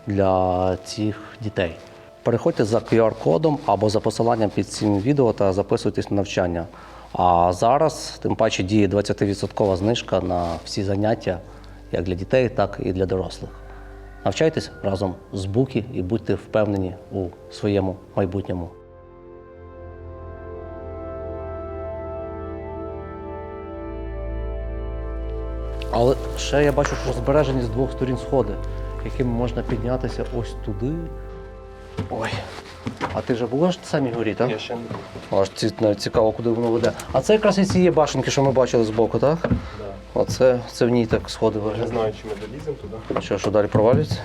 для цих дітей. Переходьте за QR-кодом або за посиланням під цим відео та записуйтесь на навчання. А зараз, тим паче, діє 20% знижка на всі заняття, як для дітей, так і для дорослих. Навчайтесь разом з Bookie і будьте впевнені у своєму майбутньому. Але ще я бачу, що збережені з двох сторін сходи, якими можна піднятися ось туди. Ой, а ти вже була ж в самій горі, так?
Я ще не
Аж навіть цікаво, куди воно веде. А це якраз і цієї башенки, що ми бачили збоку, так? Так. Оце в ній так сходи
не
виглядають.
знаю, чи ми доліземо туди.
Що далі провалюється?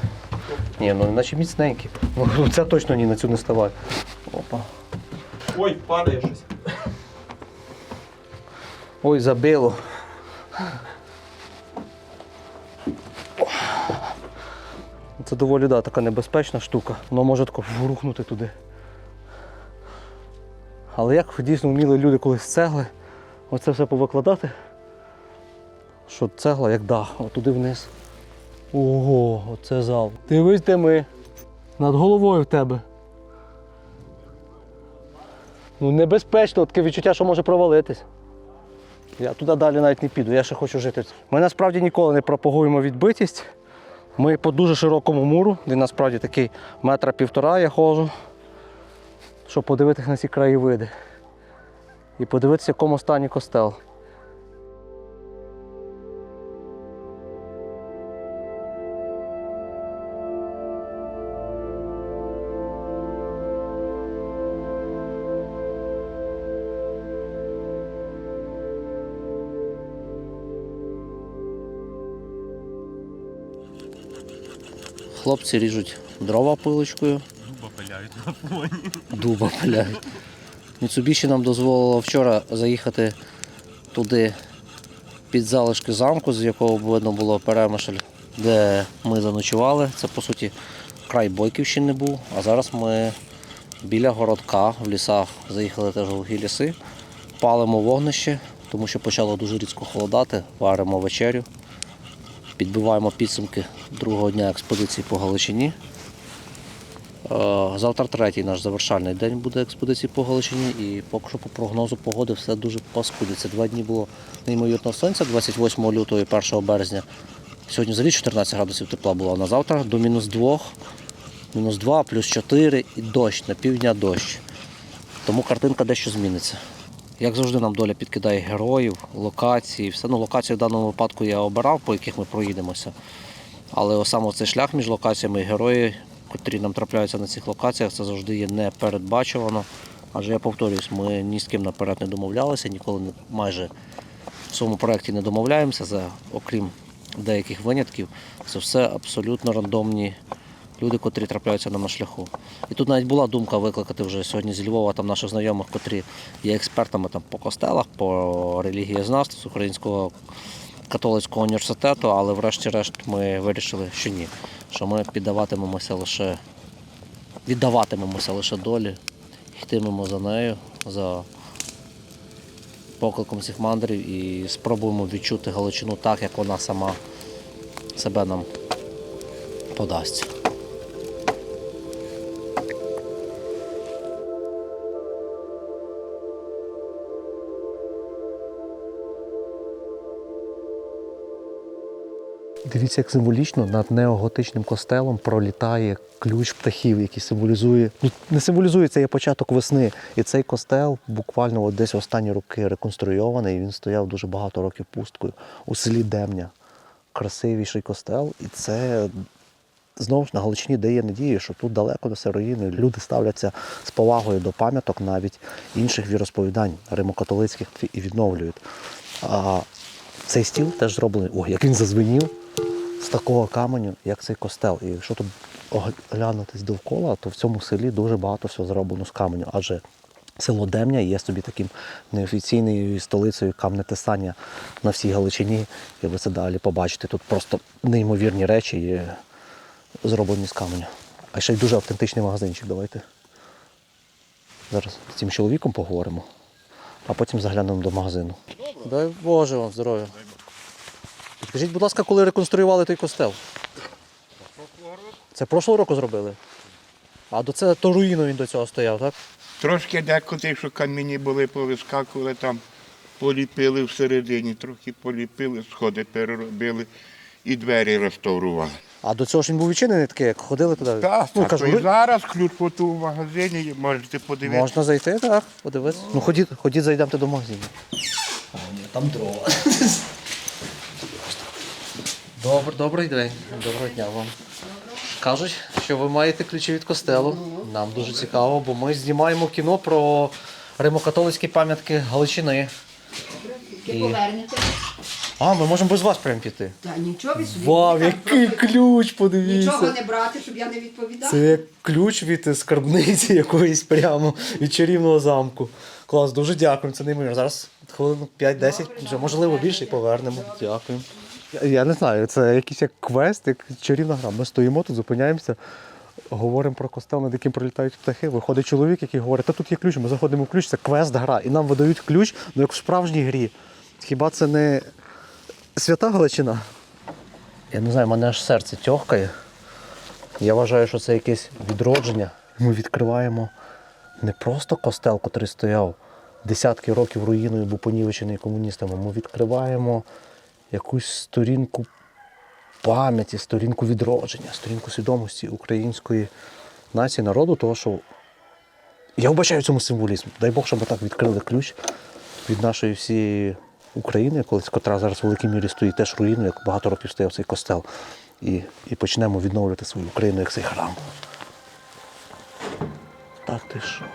Ні, наче міцненькі. Це точно ні, на цю не ставай. Опа.
Ой, падає щось.
Ой, забило. Це доволі така небезпечна штука. Воно може тако врухнути туди. Але як дійсно вміли люди колись з цегли оце все повикладати, що цегла як дах, отуди вниз. Ого, оце зал. Дивись, де ми. Над головою в тебе. Ну небезпечно, таке відчуття, що може провалитись. Я туди далі навіть не піду, я ще хочу жити. Ми насправді ніколи не пропагуємо відбитість. Ми по дуже широкому муру, він насправді такий 1,5 метра я ходжу, щоб подивитися на ці краєвиди. І подивитися, в якому стані костел. Хлопці ріжуть дрова пилочкою. Дуба пиляють на фоні. Дуба пиляють. Mitsubishi нам дозволило вчора заїхати туди під залишки замку, з якого видно було Перемишль, де ми заночували. Це, по суті, край Бойківщини був. А зараз ми біля городка в лісах заїхали теж у глухі ліси. Палимо вогнище, тому що почало дуже різко холодати, варимо вечерю. Підбиваємо підсумки другого дня експедиції по Галичині. Завтра третій наш завершальний день буде експедиції по Галичині, і поки що по прогнозу погоди все дуже паскудиться. 2 дні було неймовірного сонця, 28 лютого і 1 березня. Сьогодні взагалі 14 градусів тепла було, а на завтра до -2, -2, +4 і дощ, на півдня дощ. Тому картинка дещо зміниться. Як завжди, нам доля підкидає героїв, локації, все. Ну, локації в даному випадку я обирав, по яких ми проїдемося. Але саме цей шлях між локаціями і герої, котрі нам трапляються на цих локаціях, це завжди є непередбачувано. Адже я повторюсь, ми ні з ким наперед не домовлялися, ніколи майже в своєму проєкті не домовляємося, окрім деяких винятків. Це все абсолютно рандомні люди, котрі трапляються нам на шляху. І тут навіть була думка викликати вже сьогодні зі Львова там наших знайомих, котрі є експертами там по костелах, по релігієзнавству з Українського католицького університету, але врешті-решт ми вирішили, що ні, що ми віддаватимемося лише долі, йтимемо за нею, за покликом цих мандрів і спробуємо відчути Галичину так, як вона сама себе нам подасть. Дивіться, як символічно над неоготичним костелом пролітає ключ птахів, який символізує, не символізує, це є початок весни. І цей костел буквально от десь останні роки реконструйований, він стояв дуже багато років пусткою у селі Демня. Красивіший костел, і це знову ж на Галичині дає надію, що тут далеко до руїни. Люди ставляться з повагою до пам'яток навіть інших віросповідань, римокатолицьких, і відновлюють. А цей стіл теж зроблений, як він зазвенів, з такого каменю, як цей костел. І якщо тут оглянутись довкола, то в цьому селі дуже багато всього зроблено з каменю. Адже село Демня є собі таким неофіційною столицею камнетесання на всій Галичині. І ви це далі побачите. Тут просто неймовірні речі є зроблені з каменю. А ще й дуже автентичний магазинчик. Давайте зараз з цим чоловіком поговоримо, а потім заглянемо до магазину. Дай Боже вам здоров'я. Підкажіть, будь ласка, коли реконструювали той костел? Це прошлого року зробили? А до це то руїною він до цього стояв, так?
Трошки декуди, що камені були, повискакували, там поліпили всередині, трохи поліпили, сходи переробили і двері реставрували.
А до цього ж він був відчинений такий, як ходили туди?
Так,
ну,
так,
кажу,
і зараз ключ от у магазині, можете подивитися.
Можна зайти, так, подивитися. Ну ходіть, зайдемо до магазину. О, ні, там дрова. Добрий день. Доброго дня вам. Кажуть, що ви маєте ключі від костелу. Нам дуже цікаво, бо ми знімаємо кіно про римокатолицькі пам'ятки Галичини.
Повернете.
А, ми можемо без вас прямо піти.
Та нічого ви собі.
Вау, який ключ, подивіться.
Нічого не брати, щоб я не відповідала.
Це як ключ від скарбниці якоїсь прямо, від чарівного замку. Клас, дуже дякую, це неймовірно. Зараз хвилин 5-10, вже можливо більше і повернемо. Дякую. Я не знаю, це якийсь як квест, як чарівна гра. Ми стоїмо тут, зупиняємося, говоримо про костел, над яким прилітають птахи. Виходить чоловік, який говорить, та тут є ключ, ми заходимо в ключ, це квест-гра. І нам видають ключ, ну як в справжній грі. Хіба це не свята Галичина? Я не знаю, мене аж серце тьохкає. Я вважаю, що це якесь відродження. Ми відкриваємо не просто костел, який стояв десятки років руїною, був понівечений комуністами. Ми відкриваємо якусь сторінку пам'яті, сторінку відродження, сторінку свідомості української нації, народу, того, що я вбачаю в цьому символізм. Дай Бог, щоб ми так відкрили ключ від нашої всієї України, котра зараз в великій мірі стоїть теж руїною, як багато років стояв цей костел. І почнемо відновлювати свою Україну як цей храм. Так ти що?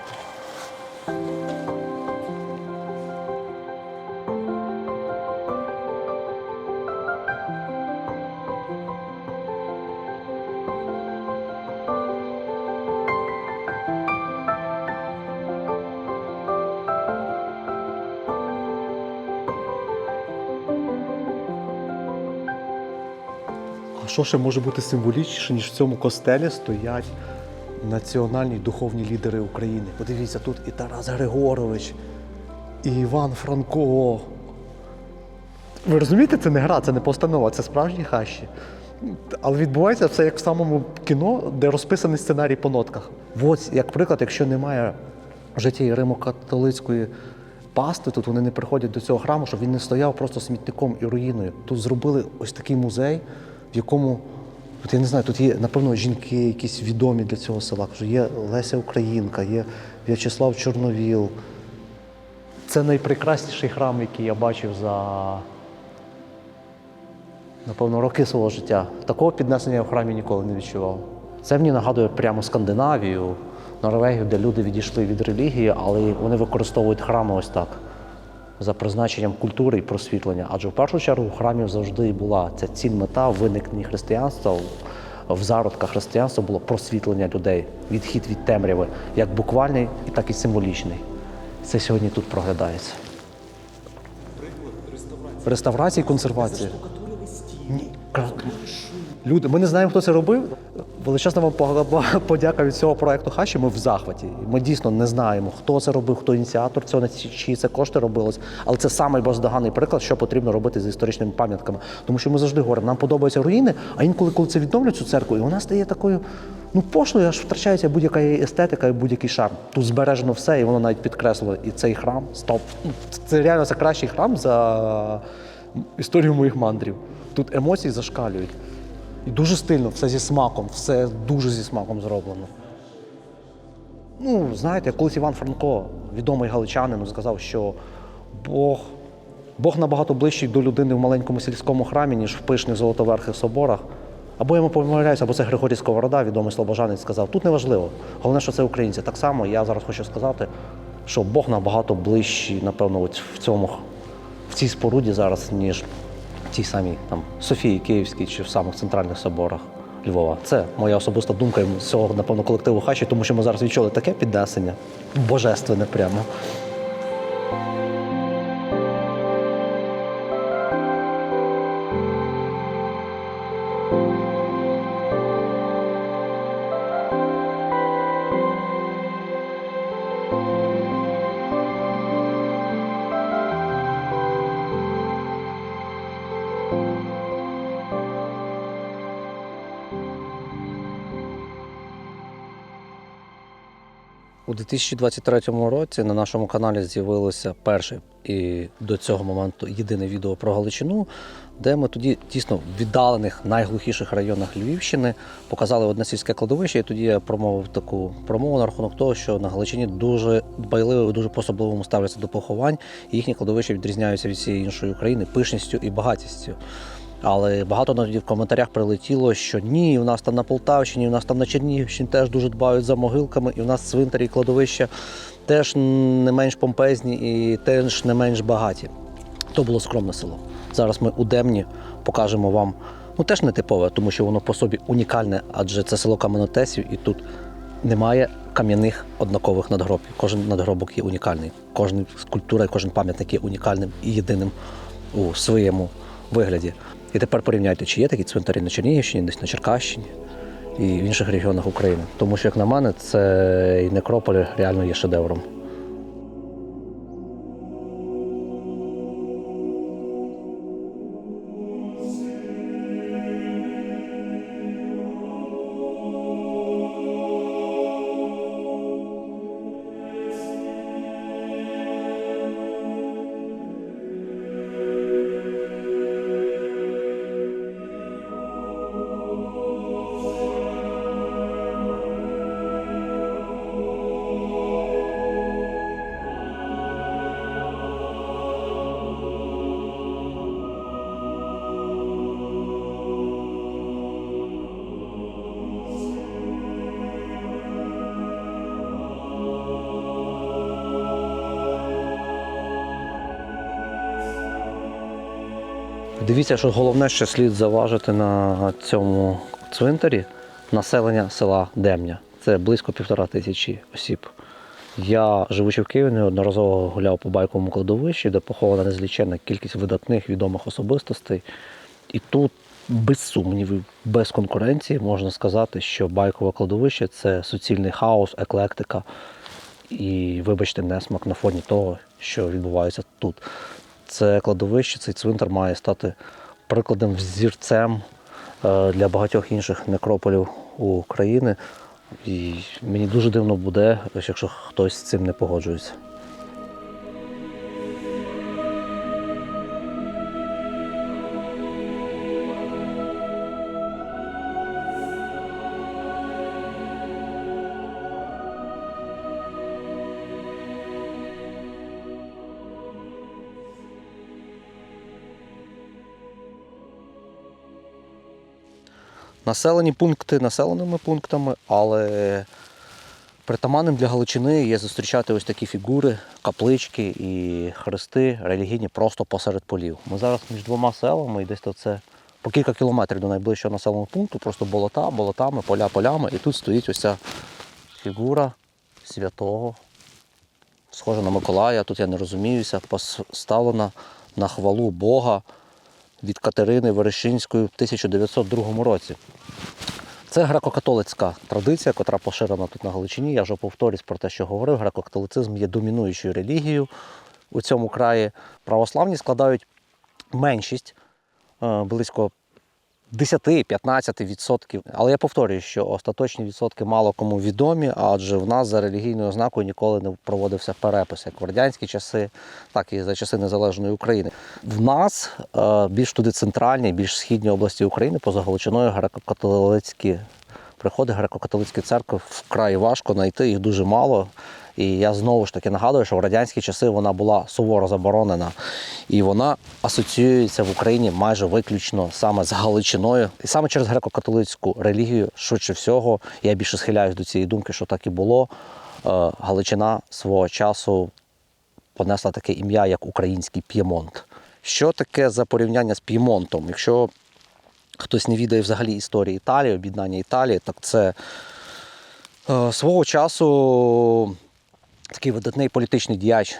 А що ще може бути символічніше, ніж в цьому костелі стоять національні духовні лідери України? Подивіться, тут і Тарас Григорович, і Іван Франко. Ви розумієте, це не гра, це не постанова, це справжні хащі. Але відбувається все як в самому кіно, де розписаний сценарій по нотках. Ось, як приклад, якщо немає в житті Римо-католицької пасти, тут вони не приходять до цього храму, щоб він не стояв просто смітником і руїною. Тут зробили ось такий музей, в якому, я не знаю, тут є, напевно, жінки якісь відомі для цього села. Є Леся Українка, є В'ячеслав Чорновіл. Це найпрекрасніший храм, який я бачив за, напевно, роки свого життя. Такого піднесення я в храмі ніколи не відчував. Це мені нагадує прямо Скандинавію, Норвегію, де люди відійшли від релігії, але вони використовують храми ось так, за призначенням культури і просвітлення. Адже в першу чергу в храмі завжди була ця ціль мета виникнення християнства. В зародках християнства було просвітлення людей, відхід від темряви, як буквальний, так і символічний. Це сьогодні тут проглядається. Реставрації і консервації. Ні. Люди, ми не знаємо, хто це робив. Величезна вам подяка від цього проєкту Хащі. Ми в захваті. Ми дійсно не знаємо, хто це робив, хто ініціатор цього, чиї це кошти робилось. Але це самий бездоганний приклад, що потрібно робити з історичними пам'ятками. Тому що ми завжди говоримо, нам подобаються руїни, а інколи, коли це відновлюють цю церкву, і вона стає такою, пошлою, аж втрачається будь-яка естетика і будь-який шарм. Тут збережено все, і воно навіть підкреслило. І цей храм, це реально це кращий храм за історію моїх мандрів. Тут емоції зашкалюють. І дуже стильно, все зі смаком, все дуже зі смаком зроблено. Знаєте, колись Іван Франко, відомий галичанин, сказав, що Бог набагато ближчий до людини в маленькому сільському храмі, ніж в пишних золотоверхих соборах. Або я помиляюся, або це Григорій Сковорода, відомий слобожанець, сказав, тут не важливо, головне, що це українці. Так само я зараз хочу сказати, що Бог набагато ближчий, напевно, в цій споруді зараз, ніж в тій самій Софії Київській чи в самих центральних соборах Львова. Це моя особиста думка з цього, напевно, колективу Хащі, тому що ми зараз відчули таке піднесення, божественне прямо. У 2023 році на нашому каналі з'явилося перше і до цього моменту єдине відео про Галичину, де ми тоді дійсно в віддалених, найглухіших районах Львівщини показали одне сільське кладовище, і тоді я промовив таку промову на рахунок того, що на Галичині дуже дбайливо і дуже по-особливому ставляться до поховань, і їхні кладовища відрізняються від всієї іншої України пишністю і багатістю. Але багато тоді в коментарях прилетіло, що ні, у нас там на Полтавщині, у нас там на Чернігівщині теж дуже дбають за могилками, і у нас цвинтарі і кладовища теж не менш помпезні і теж не менш багаті. То було скромне село. Зараз ми у Демні покажемо вам, теж не типове, тому що воно по собі унікальне, адже це село каменотесів, і тут немає кам'яних однакових надгробів. Кожен надгробок є унікальний, кожна скульптура і кожен пам'ятник є унікальним і єдиним у своєму вигляді. І тепер порівняйте, чи є такі цвинтарі на Чернігівщині, десь на Черкащині і в інших регіонах України. Тому що, як на мене, цей некрополь реально є шедевром. Дивіться, що головне, що слід заважити на цьому цвинтарі населення села Демня. Це близько 1500 осіб. Я, живучи в Києві, неодноразово гуляв по байковому кладовищі, де похована незліченна кількість видатних відомих особистостей. І тут, без сумнівів, без конкуренції, можна сказати, що байкове кладовище – це суцільний хаос, еклектика і, вибачте, несмак на фоні того, що відбувається тут. Це кладовище, цей цвинтар має стати прикладом, взірцем для багатьох інших некрополів України. І мені дуже дивно буде, якщо хтось з цим не погоджується. Населені пункти населеними пунктами, але притаманним для Галичини є зустрічати ось такі фігури, каплички і хрести релігійні просто посеред полів. Ми зараз між двома селами, і десь це по кілька кілометрів до найближчого населеного пункту, просто болота, болотами, поля полями. І тут стоїть ось ця фігура святого, схожа на Миколая, тут я не розуміюся, поставлена на хвалу Бога від Катерини Верещинської в 1902 році. Це греко-католицька традиція, яка поширена тут на Галичині. Я вже повторюсь про те, що говорив. Греко-католицизм є домінуючою релігією у цьому краї. Православні складають меншість, близько 10-15%. Але я повторюю, що остаточні відсотки мало кому відомі, адже в нас за релігійною ознакою ніколи не проводився перепис, як в радянські часи, так і за часи Незалежної України. В нас більш туди центральні, більш східні області України, поза Галичиною, греко-католицькі приходи, греко-католицькі церкви вкрай важко знайти, їх дуже мало. І я знову ж таки нагадую, що в радянські часи вона була суворо заборонена. І вона асоціюється в Україні майже виключно саме з Галичиною. І саме через греко-католицьку релігію, швидше всього, я більше схиляюсь до цієї думки, що так і було. Галичина свого часу понесла таке ім'я, як український П'ємонт. Що таке за порівняння з П'ємонтом? Якщо хтось не відає взагалі історії Італії, об'єднання Італії, так це свого часу такий видатний політичний діяч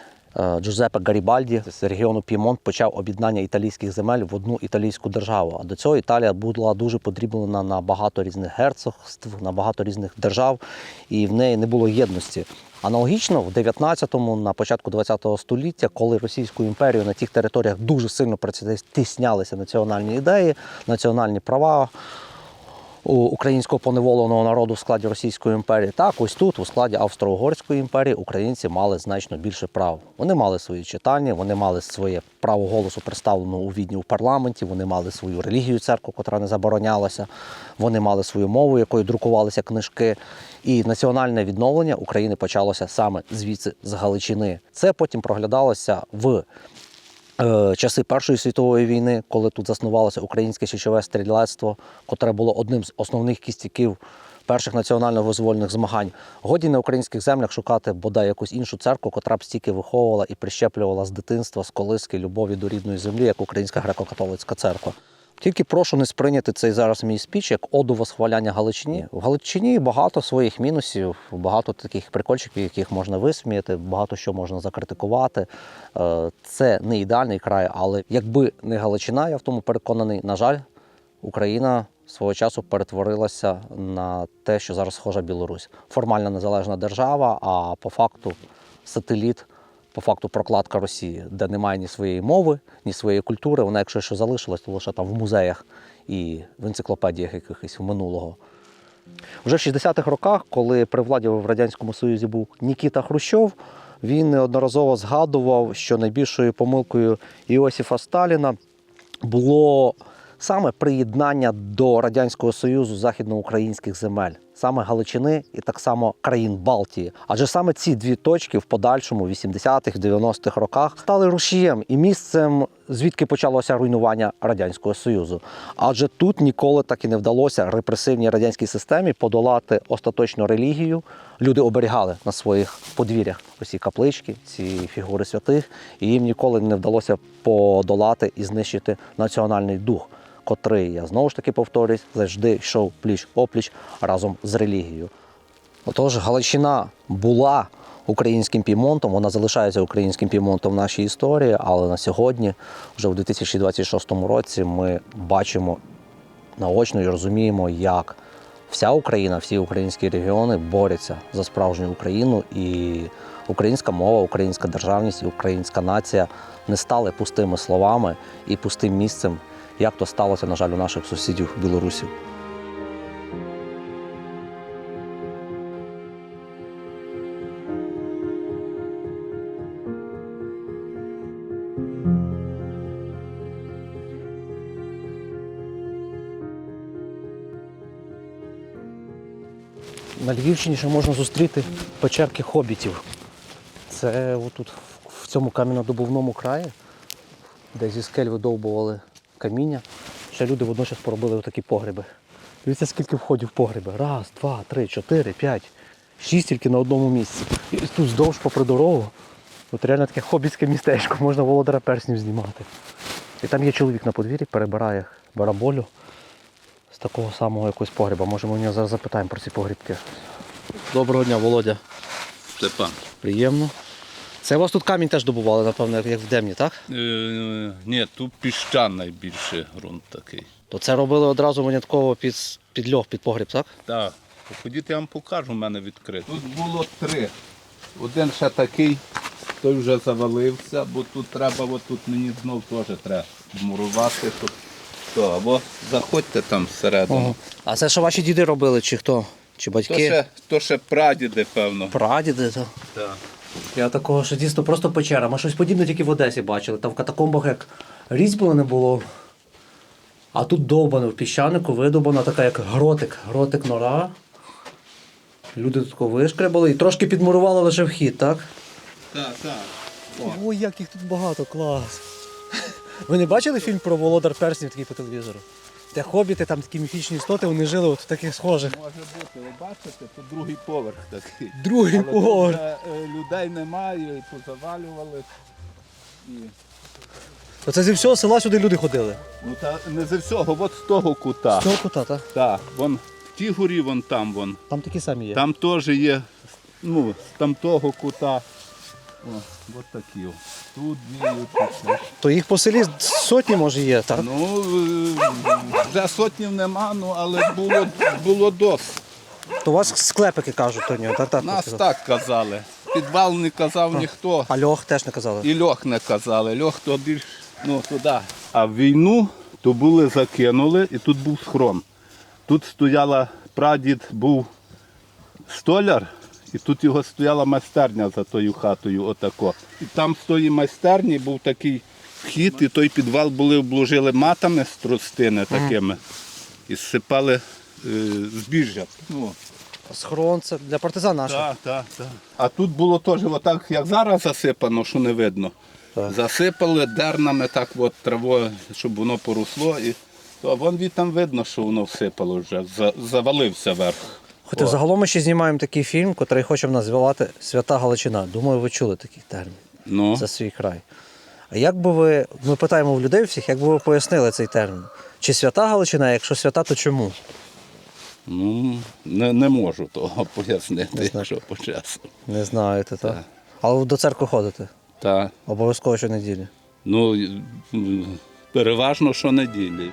Джузеппе Гарібальді з регіону П'ємонт почав об'єднання італійських земель в одну італійську державу. А до цього Італія була дуже подріблена на багато різних герцогств, на багато різних держав, і в неї не було єдності. Аналогічно в 19-му, на початку 20-го століття, коли Російську імперію на тих територіях дуже сильно притіснялися національні ідеї, національні права українського поневоленого народу в складі Російської імперії. Так, ось тут, у складі Австро-Угорської імперії, українці мали значно більше прав. Вони мали свої читання, вони мали своє право голосу представлено у Відні у парламенті, вони мали свою релігію, церкву, котра не заборонялася, вони мали свою мову, якою друкувалися книжки. І національне відновлення України почалося саме звідси, з Галичини. Це потім проглядалося в часи Першої світової війни, коли тут заснувалося українське січове стрілецтво, котре було одним з основних кістяків перших національно-визвольних змагань. Годі на українських землях шукати бодай якусь іншу церкву, котра б стільки виховувала і прищеплювала з дитинства, з колиски, любові до рідної землі, як Українська греко-католицька церква. Тільки прошу не сприйняти цей зараз мій спіч як оду восхваляння Галичині. В Галичині багато своїх мінусів, багато таких прикольчиків, яких можна висміяти, багато що можна закритикувати. Це не ідеальний край, але якби не Галичина, я в тому переконаний, на жаль, Україна свого часу перетворилася на те, що зараз схожа Білорусь. Формально незалежна держава, а по факту сателіт, по факту прокладка Росії, де немає ні своєї мови, ні своєї культури. Вона, якщо що залишилась, то лише там в музеях і в енциклопедіях якихось минулого. Вже в 60-х роках, коли при владі в Радянському Союзі був Нікіта Хрущов, він неодноразово згадував, що найбільшою помилкою Іосифа Сталіна було саме приєднання до Радянського Союзу західноукраїнських земель. саме Галичини і так само країн Балтії. Адже саме ці дві точки в подальшому, в 80-х, 90-х роках, стали рушієм і місцем, звідки почалося руйнування Радянського Союзу. Адже тут ніколи так і не вдалося репресивній радянській системі подолати остаточно релігію. Люди оберігали на своїх подвір'ях усі каплички, ці фігури святих, і їм ніколи не вдалося подолати і знищити національний дух, котрий, я знову ж таки повторюсь, завжди йшов пліч-опліч разом з релігією. Отож, Галичина була українським Пімонтом, вона залишається українським Пімонтом в нашій історії, але на сьогодні, вже у 2026 році, ми бачимо наочно і розуміємо, як вся Україна, всі українські регіони борються за справжню Україну, і українська мова, українська державність і українська нація не стали пустими словами і пустим місцем, як то сталося, на жаль, у наших сусідів білорусів. На Львівщині ще можна зустріти печерки хобітів. Це отут, в цьому кам'янодобувному краї, де зі скель видовбували каміння, ще люди водночас поробили отакі погреби. Дивіться, скільки входів в погреби. 1, 2, 3, 4, 5, 6 тільки на одному місці. І тут вздовж попри дорогу, от реально таке хобітське містечко, можна Володаря перснів знімати. І там є чоловік на подвір'ї, перебирає бараболю з такого самого якогось погреба. Може, ми у нього зараз запитаємо про ці погрібки. Доброго дня, Володя.
Степан.
Приємно. Це у вас тут камінь теж добували, напевно, як в Демні, так?
Ні, тут піщаний більше ґрунт такий.
То це робили одразу винятково під льох, під погріб, так?
Так. Ходіть, я вам покажу, у мене відкрито. Тут було 3. Один ще такий, той вже завалився, бо тут треба, тут мені знов теж треба мурувати. Або заходьте там всередину.
Ага. А це що ваші діди робили, чи хто? Чи батьки?
То ще прадіди, певно.
Прадіди, так?
Так.
Я такого, що дійсно просто печера. Ми щось подібне тільки в Одесі бачили. Там в катакомбах як різьби не було. А тут довбано в піщанику, видобана така як гротик нора. Люди тут вишкребали і трошки підмурували лише вхід, так?
Так, так.
Ой, як їх тут багато, клас. Ви не бачили фільм про Володар перснів такий по телевізору? Де хобіти, там такі міфічні істоти, вони жили от в таких схожих.
Може бути, ви бачите, тут другий поверх такий.
Другий поверх.
Людей немає, і позавалювали.
Оце зі всього села сюди люди ходили?
Ну та не зі всього, от з того кута.
З того кута, так?
Так, вон в тій горі, вон там.
Там такі самі є.
Там теж є, з там того кута. От такі. Тут дві.
То їх по селі сотні, може, є, так?
Ну, вже сотнів нема, але було досить.
То у вас склепики кажуть, то ні, так?
Нас так казали. Підвал не казав ніхто.
А льох теж не казали?
І льох не казали. Льох то більш, туди. А в війну то були закинули, і тут був схрон. Тут стояла, прадід був столяр, і тут його стояла майстерня за тою хатою, отако. І там з тої майстерні був такий вхід, і той підвал обложили матами з тростини такими. І зсипали збіжжя.
Схрон це для партизан наших.
Так. А тут було теж отак, як зараз засипано, що не видно.
Так.
Засипали дернами так травою, щоб воно поросло. І то вон там видно, що воно всипало вже, завалився верх.
Хоча загалом ми ще знімаємо такий фільм, який хочемо назвати «Свята Галичина». Думаю, ви чули такий термін за свій край. А як би ми питаємо в людей всіх, як би ви пояснили цей термін? Чи свята Галичина, якщо свята, то чому?
Не можу того пояснити, якщо по часу.
Не знаєте, так? Але ви до церкви ходите?
Так.
Обов'язково щонеділі?
Переважно щонеділі.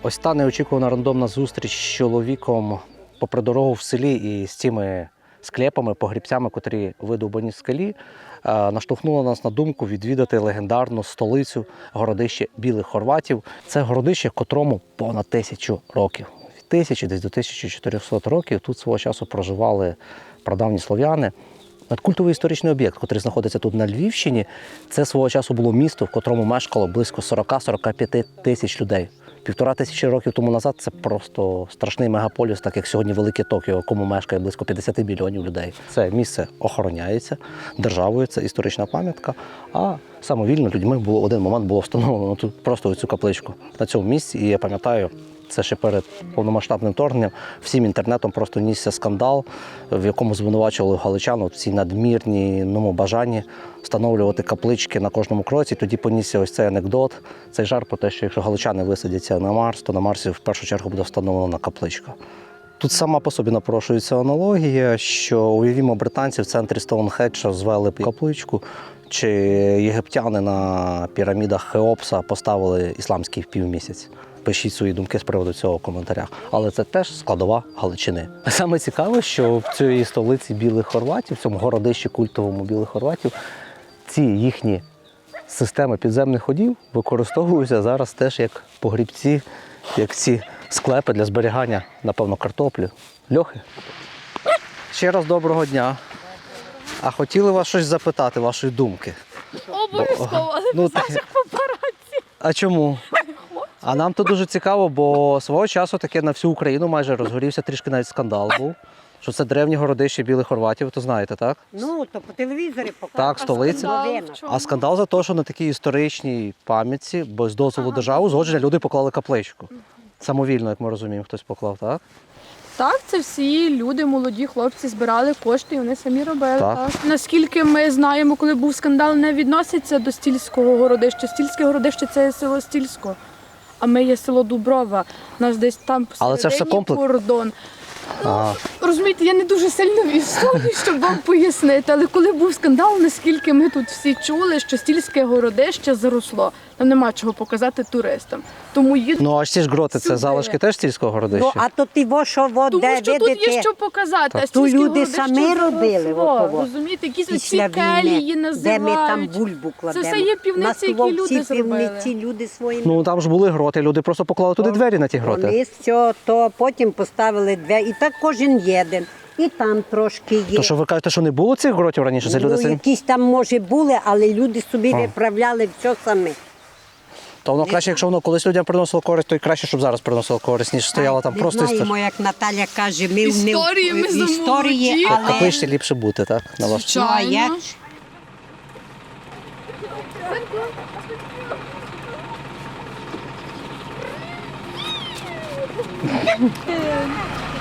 Ось та неочікувана рандомна зустріч з чоловіком попри дорогу в селі і з цими склепами, погрібцями, котрі видовбані в скалі, наштовхнуло нас на думку відвідати легендарну столицю, городище Білих Хорватів. Це городище, котрому понад 1000 років. Від 1000 десь до 1400 років тут свого часу проживали прадавні слов'яни. Надкультовий історичний об'єкт, який знаходиться тут на Львівщині, це свого часу було місто, в котрому мешкало близько 40-45 тисяч людей. 1500 років тому назад це просто страшний мегаполіс, так як сьогодні Велике Токіо, в якому мешкає близько 50 мільйонів людей. Це місце охороняється державою, це історична пам'ятка, а самовільно людьми було один момент було встановлено тут просто цю капличку на цьому місці. І я пам'ятаю, це ще перед повномасштабним вторгненням, всім інтернетом просто нісся скандал, в якому звинувачували галичан в цій надмірному бажанні встановлювати каплички на кожному кроці. Тоді понісся ось цей анекдот, цей жарт про те, що якщо галичани висадяться на Марс, то на Марсі в першу чергу буде встановлена капличка. Тут сама по собі напрошується аналогія, що уявімо, британці в центрі Стоунхеджа звели капличку, чи єгиптяни на пірамідах Хеопса поставили ісламський півмісяць. Пишіть свої думки з приводу цього в коментарях. Але це теж складова Галичини. Саме цікаве, що в цій столиці Білих Хорватів, в цьому городищі культовому Білих Хорватів, ці їхні системи підземних ходів використовуються зараз теж як погрібці, як ці склепи для зберігання, напевно, картоплі. Льохи. Ще раз доброго дня. А хотіли вас щось запитати, вашої думки?
Обов'язково, але без наших папараці.
А чому? А нам то дуже цікаво, бо свого часу таке на всю Україну майже розгорівся, трішки навіть скандал був, що це древнє городище Білих Хорватів, то знаєте, так?
Ну, то по телевізорі показують.
Так, столиця. А скандал за те, що на такій історичній пам'ятці, без дозволу держави, згодження люди поклали капличку. Самовільно, як ми розуміємо, хтось поклав, так?
Так, це всі люди, молоді хлопці збирали кошти і вони самі робили.
Так.
Так. Наскільки ми знаємо, коли був скандал, не відноситься до Стільського городища. Стільське городище – це є село Стільсько, а ми є село Дуброва. У нас десь там
Але це ж все
посередині
комплекс.
кордон. Розумієте, я не дуже сильно в історії, щоб вам пояснити, але коли був скандал, наскільки ми тут всі чули, що Стільське городище заросло. Там нема чого показати туристам. Тому
Ну, а ж ці ж гроти, це
сюди.
залишки теж Стільського городища?
Ну, а то ти во що
Тому
де
що тут є
видите?
що показати.
Так.
А
Ту
Стільське
люди
городище
самі робили,
заросло.
отого.
Розумієте, якісь
Після
оці келії
війни, де ми там
називають.
бульбу кладемо.
Це все є півниці, які люди зробили.
півниці люди свої.
Ну, там ж були гроти, люди просто поклали туди двері на ті гроти.
Вони все, то потім поставили двері. І так кожен єден. І там трошки є.
То що ви кажете, що не було цих гротів раніше? Це люди
Ну,
самі?
якісь там, може, були, але люди собі виправляли все самі.
То воно краще, якщо воно колись людям приносило користь, то й краще, щоб зараз приносило користь, ніж стояло там
Не
просто
знаємо, як Наталя каже, ми
Історії ми
в історії,
замолоді.
але...
Капличці ліпше бути, так? На ваш.
Ну, а як?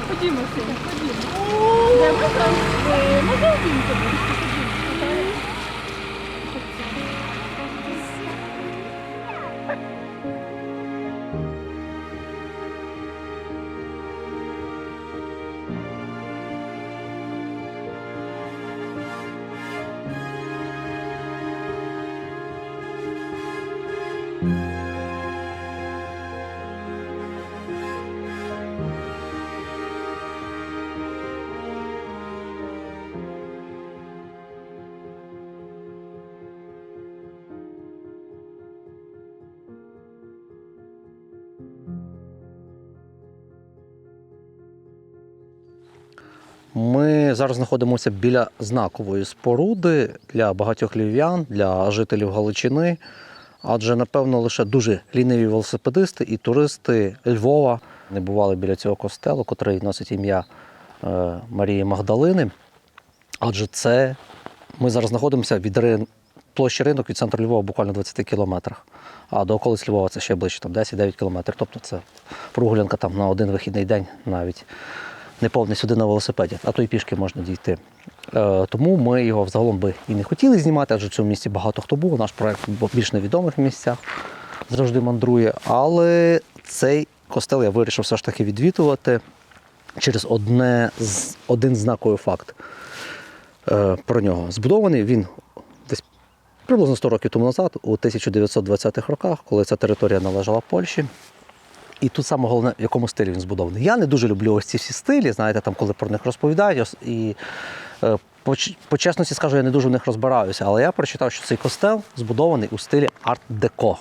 Ходімо, син, ходімо. Де ми там? Магазин тобі.
Ми зараз знаходимося біля знакової споруди для багатьох львів'ян, для жителів Галичини, адже, напевно, лише дуже ліниві велосипедисти і туристи Львова не бували біля цього костелу, котрий носить ім'я Марії Магдалини. Адже це ми зараз знаходимося від площі Ринок від центру Львова буквально 20 кілометрах, а до околиць Львова це ще ближче, там 10-9 кілометрів. Тобто це прогулянка там на один вихідний день навіть. Не повний сюди на велосипеді, а то й пішки можна дійти. Тому ми його взагалом би і не хотіли знімати, адже в цьому місці багато хто був. Наш проєкт в більш невідомих місцях завжди мандрує. Але цей костел я вирішив все ж таки відвідувати через один знаковий факт про нього. Збудований він десь приблизно 100 років тому назад, у 1920-х роках, коли ця територія належала Польщі. І тут саме головне, в якому стилі він збудований. Я не дуже люблю ось ці всі стилі, знаєте, там, коли про них розповідають. І по чесності скажу, я не дуже в них розбираюся, але я прочитав, що цей костел збудований у стилі арт-деко.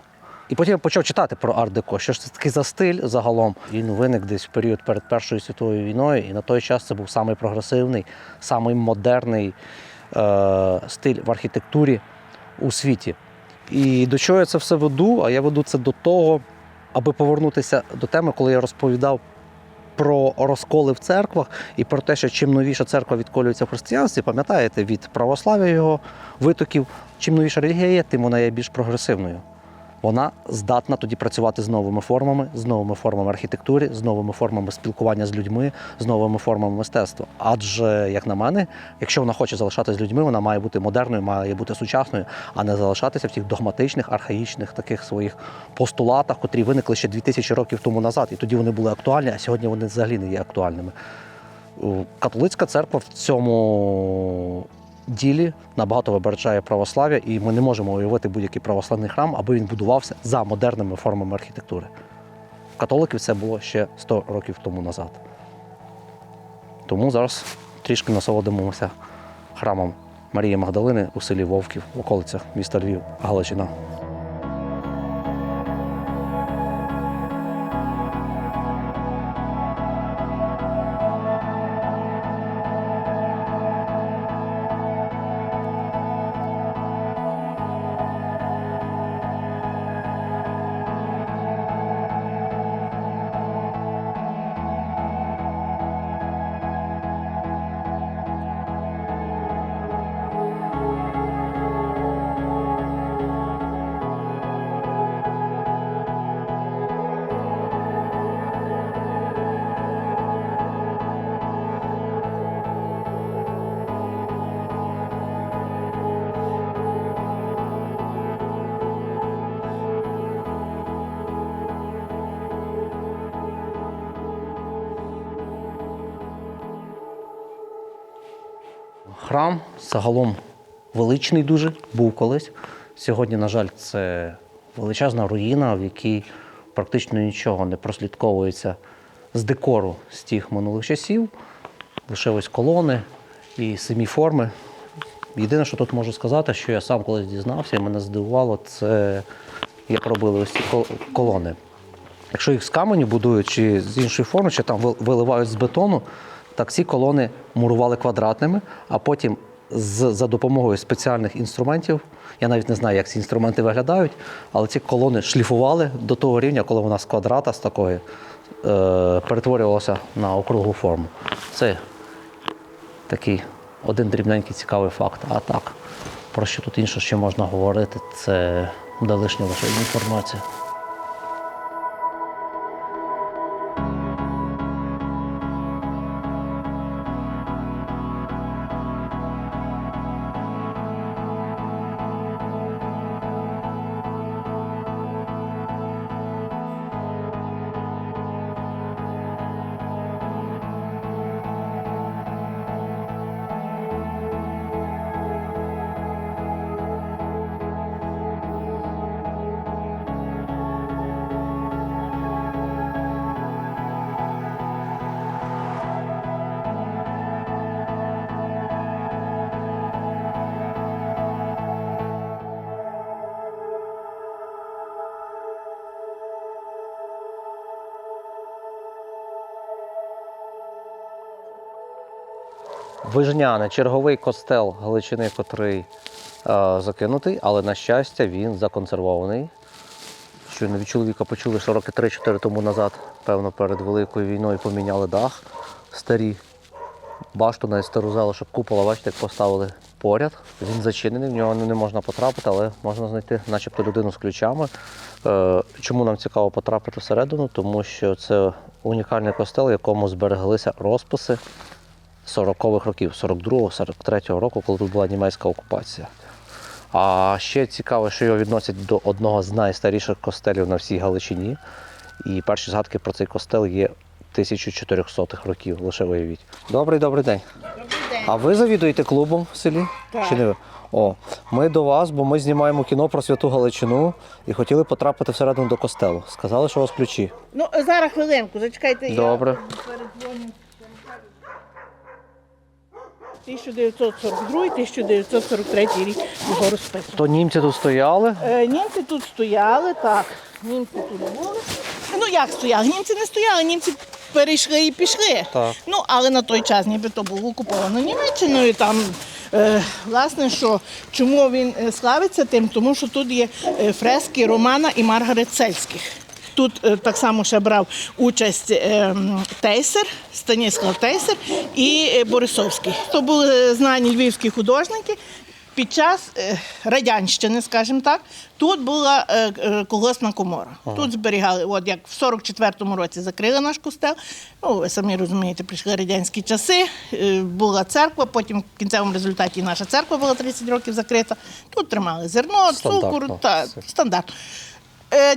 І потім я почав читати про арт-деко, що ж це такий за стиль загалом. Він виник десь в період перед Першою світовою війною, і на той час це був самий прогресивний, самий модерний стиль в архітектурі у світі. І до чого я це все веду? А я веду це до того, аби повернутися до теми, коли я розповідав про розколи в церквах і про те, що чим новіша церква відколюється в християнстві, пам'ятаєте, від православ'я його витоків, чим новіша релігія є, тим вона є більш прогресивною. Вона здатна тоді працювати з новими формами архітектури, з новими формами спілкування з людьми, з новими формами мистецтва. Адже, як на мене, якщо вона хоче залишатися з людьми, вона має бути модерною, має бути сучасною, а не залишатися в тих догматичних, архаїчних таких своїх постулатах, котрі виникли ще 2000 років тому назад. І тоді вони були актуальні, а сьогодні вони взагалі не є актуальними. Католицька церква в цьому ділі набагато випереджає православ'я, і ми не можемо уявити будь-який православний храм, аби він будувався за модерними формами архітектури. В католиків це було ще 100 років тому назад. Тому зараз трішки насолодимося храмом Марії Магдалини у селі Вовків, в околицях міста Львів, Галичина. Храм загалом величний дуже, був колись. Сьогодні, на жаль, це величезна руїна, в якій практично нічого не прослідковується з декору з тих минулих часів. Лише ось колони і самі форми. Єдине, що тут можу сказати, що я сам колись дізнався і мене здивувало, це як робили ось ці колони. Якщо їх з каменю будують чи з іншої форми, чи там виливають з бетону, так ці колони мурували квадратними, а потім за допомогою спеціальних інструментів, я навіть не знаю, як ці інструменти виглядають, але ці колони шліфували до того рівня, коли вона з квадрата, з такої, перетворювалася на округлу форму. Це такий один дрібненький цікавий факт. А так, про що тут інше ще можна говорити, це буде лишня лише інформація. Вижняне, черговий костел Галичини, котрий закинутий, але, на щастя, він законсервований. Щойно від чоловіка почули, що роки 3-4 тому назад, певно, перед Великою війною поміняли дах старі. Башту, навіть стару залишок купола, бачите, як поставили поряд. Він зачинений, в нього не можна потрапити, але можна знайти начебто людину з ключами. Чому нам цікаво потрапити всередину? Тому що це унікальний костел, в якому збереглися розписи 40-х років, 42-го, 43-го року, коли тут була німецька окупація. А ще цікаво, що його відносять до одного з найстаріших костелів на всій Галичині. І перші згадки про цей костел є 1400-х років, лише виявіть. Добрий день.
Добрий день.
А ви завідуєте клубом в селі?
Так.
Чи не ви? О, ми до вас, бо ми знімаємо кіно про Святу Галичину і хотіли потрапити всередину до костелу. Сказали, що у вас ключі.
Ну, зараз хвилинку, зачекайте.
Добре.
1942-1943 рік його розписано.
То німці тут стояли?
Німці тут стояли, так. Німці тут були. Ну як стояли? Німці не стояли, німці перейшли і пішли.
Так.
Ну, але на той час ніби то було окуповано Німеччиною. Там, власне, що чому він славиться тим? Тому що тут є фрески Романа і Маргарет Цельських. Тут так само ще брав участь Тейсер, Станіслав Тейсер і Борисовський. То були знані львівські художники. Під час радянщини, скажімо так, тут була колгоспна комора. Тут зберігали, от як в 44-му році закрили наш костел. Ну, ви самі розумієте, прийшли радянські часи, була церква, потім в кінцевому результаті наша церква була 30 років закрита. Тут тримали зерно, цукор, стандарт.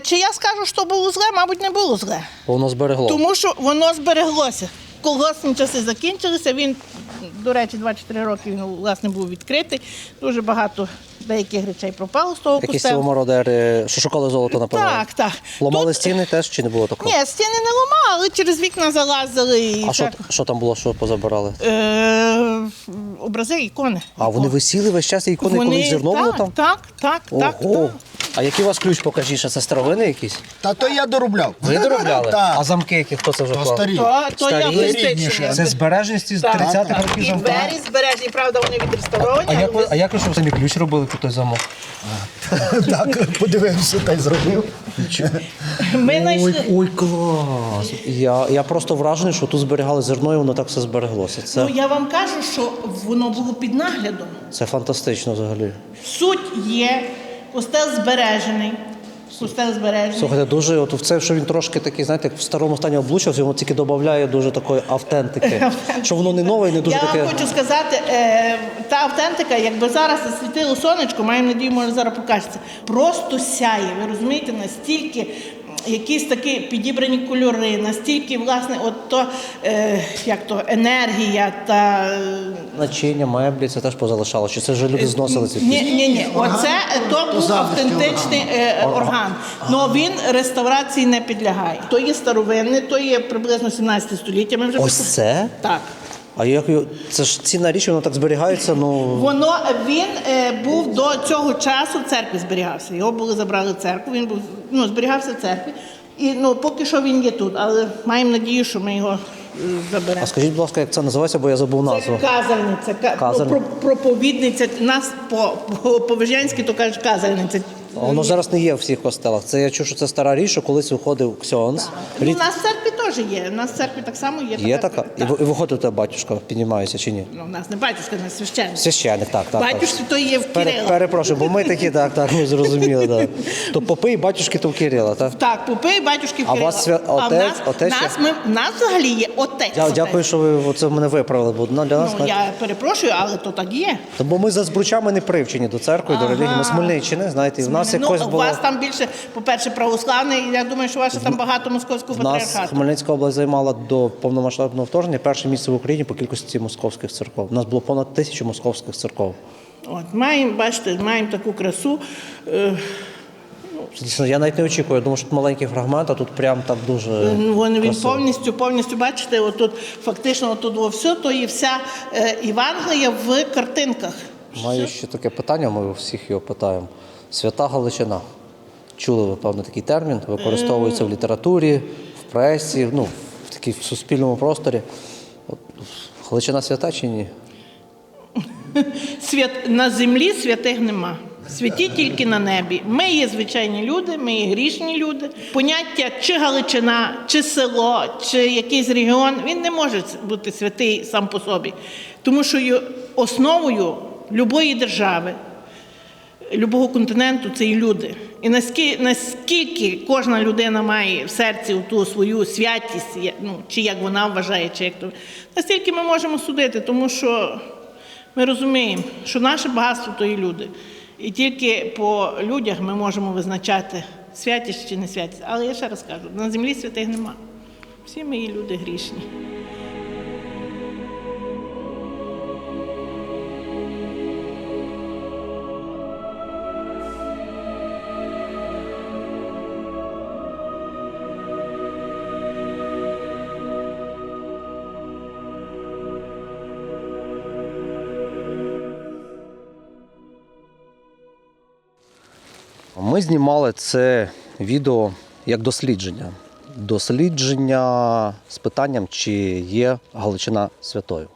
Чи я скажу, що було зле? Мабуть, не було зле.
Воно зберегло.
Тому що воно збереглося. Колгоспні часи закінчилися, він, до речі, 24 роки він, власне, був відкритий. Дуже багато деяких речей пропало з того
Якісь
костелу.
мародери, що шукали золото, напевно?
Так, так.
Ламали стіни теж чи не було такого?
Ні, стіни не ламали, але через вікна залазили. І
А що там було, що позабирали?
Образи, ікони.
А вони висіли весь час, і ікони колись зерно було там?
Так.
Ого. А який у вас ключ, покажіть, що це старовини якісь?
Та то я доробляв.
Ви доробляли?
Так.
А замки які, хто це вже
То
клав?
старі.
То я пластичні.
Це збережність з 30-х років
І
замка?
двері збережні, правда, вони відреставровані.
А як ви щоб самі ключ робили під той замок?
Так, подивився та й зробив.
Ми знайшли.
Ой, клас! Я просто вражений, що тут зберігали зерно і воно так все збереглося.
Ну, я вам кажу, що воно було під наглядом.
Це фантастично взагалі.
Суть є, костел збережений. Костел збережений.
Слухайте, дуже от в це, що він трошки такий, знаєте, як в старому стані облучився, воно тільки додає дуже такої автентики. Що воно не нове і не дуже
Я
таке.
вам хочу сказати, та автентика, якби зараз засвітило сонечко, маємо надію, може зараз покажеться, просто сяє. Ви розумієте, настільки якісь такі підібрані кольори, настільки, власне, от то, як то, енергія та...
Начиння, меблі, це теж позалишало. Чи це вже люди зносили ці?
Ні. Оце то був автентичний орган. Але він реставрації не підлягає. То є старовинний, то є приблизно 17 століття. Ми вже
Ось це?
Так.
А як його... Це ж цінна річ, воно так зберігається, ну...
Він був до цього часу в церкві зберігався. Його забрали в церкву, він був, зберігався в церкві. І поки що він є тут, але маємо надію, що ми його заберемо.
А скажіть, будь ласка, як це називається, бо я забув назву.
Це казальниця, проповідниця. Нас по-вежянськи то кажуть казальниця.
Воно зараз не є в всіх костелах. Це я чув, що це стара річ, що колись виходив ксьонз.
У нас в церкві теж є. У нас в церкві так само є.
Є така? І виходить у тебе батюшка, піднімається чи ні?
У нас не батюшка, у нас священник.
Священник, так.
Батюшки то є в Кирила.
Перепрошую, бо ми такі, так, ми зрозуміли. Так. То попи і батюшки то в Кирила, так?
Так, попи і батюшки в Кирила.
А у вас отець?
У нас взагалі є отець.
Дякую, що ви це мене виправили, бо для нас...
Я перепрошую, але то так є.
Бо ми за Збручами не привчені до церкви, до релігії. Ми з Хмельниччини, знаєте, і в нас якось було...
У вас там більше, по-перше, православний, я думаю, що у вас там багато московського патріархату.
Нас Хмельницька область займала до повномасштабного вторгнення перше місце в Україні по кількості московських церков. У нас було понад 1000 московських церков.
От, маємо таку красу.
Дійсно, я навіть не очікую, я думаю, що тут маленький фрагмент, а тут прям так дуже
Він повністю, бачите, отут фактично все, то і вся Євангелія в картинках.
Маю ще таке питання, ми у всіх його питаємо. Свята Галичина. Чули ви, певно, такий термін, використовується в літературі, в пресі, в суспільному просторі. Галичина свята чи ні?
На землі святих нема. Святі тільки на небі. Ми є звичайні люди, ми є грішні люди. Поняття чи Галичина, чи село, чи якийсь регіон, він не може бути святий сам по собі. Тому що основою любої держави, любого континенту – це і люди. І наскільки кожна людина має в серці ту свою святість, чи як вона вважає, чи як то, настільки ми можемо судити, тому що ми розуміємо, що наше багатство – то і люди. І тільки по людях ми можемо визначати, святість чи не святість. Але я ще раз кажу, на землі святих нема. Всі ми є люди грішні.
Ми знімали це відео як дослідження. Дослідження з питанням, чи є Галичина святою.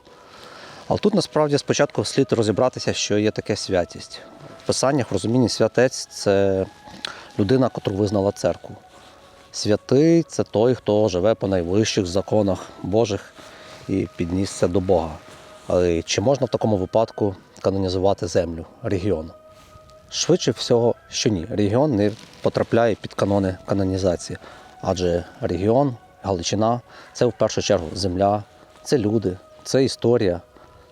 Але тут насправді спочатку слід розібратися, що є таке святість. В писаннях в розумінні святець – це людина, котру визнала церкву. Святий – це той, хто живе по найвищих законах Божих і піднісся до Бога. Але чи можна в такому випадку канонізувати землю, регіон? Швидше всього, що ні. Регіон не потрапляє під канони канонізації. Адже регіон, Галичина – це в першу чергу земля, це люди, це історія,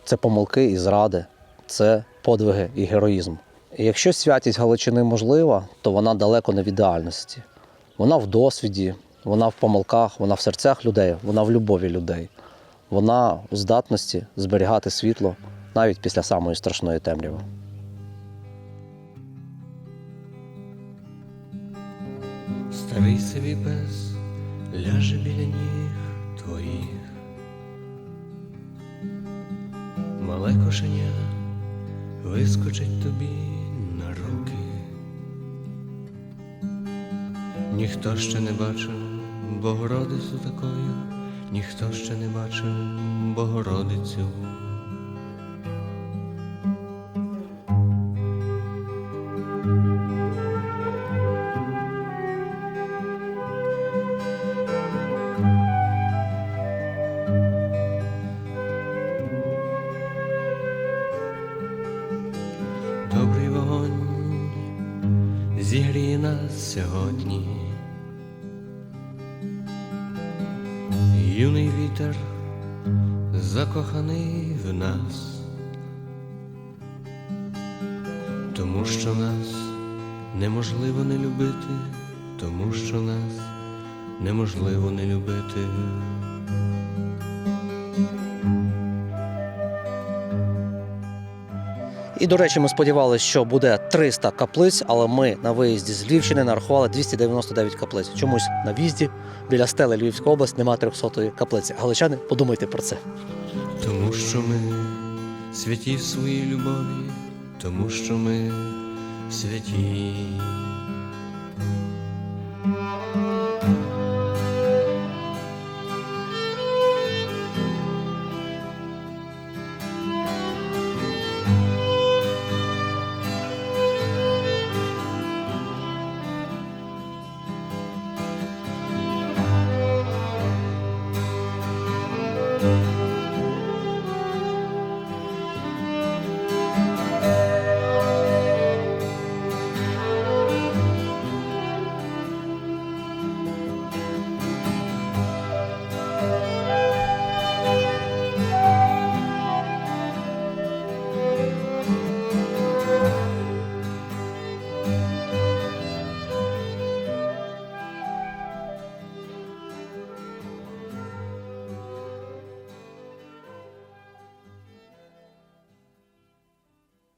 це помилки і зради, це подвиги і героїзм. І якщо святість Галичини можлива, то вона далеко не в ідеальності. Вона в досвіді, вона в помилках, вона в серцях людей, вона в любові людей. Вона у здатності зберігати світло навіть після самої страшної темряви.
Старий сивий пес ляже біля ніг твоїх, мале кошеня вискочить тобі на руки. Ніхто ще не бачив Богородицю такою, ніхто ще не бачив Богородицю. Добрий вогонь зігріє нас сьогодні, юний вітер закоханий в нас, тому що нас неможливо не любити, тому що нас неможливо не любити.
І, до речі, ми сподівалися, що буде 300 каплиць, але ми на виїзді з Львівщини нарахували 299 каплиць. Чомусь на в'їзді біля стели Львівської області немає 300-ї каплиці. Галичани, подумайте про це.
Тому що ми святі в своїй любові, тому що ми святі.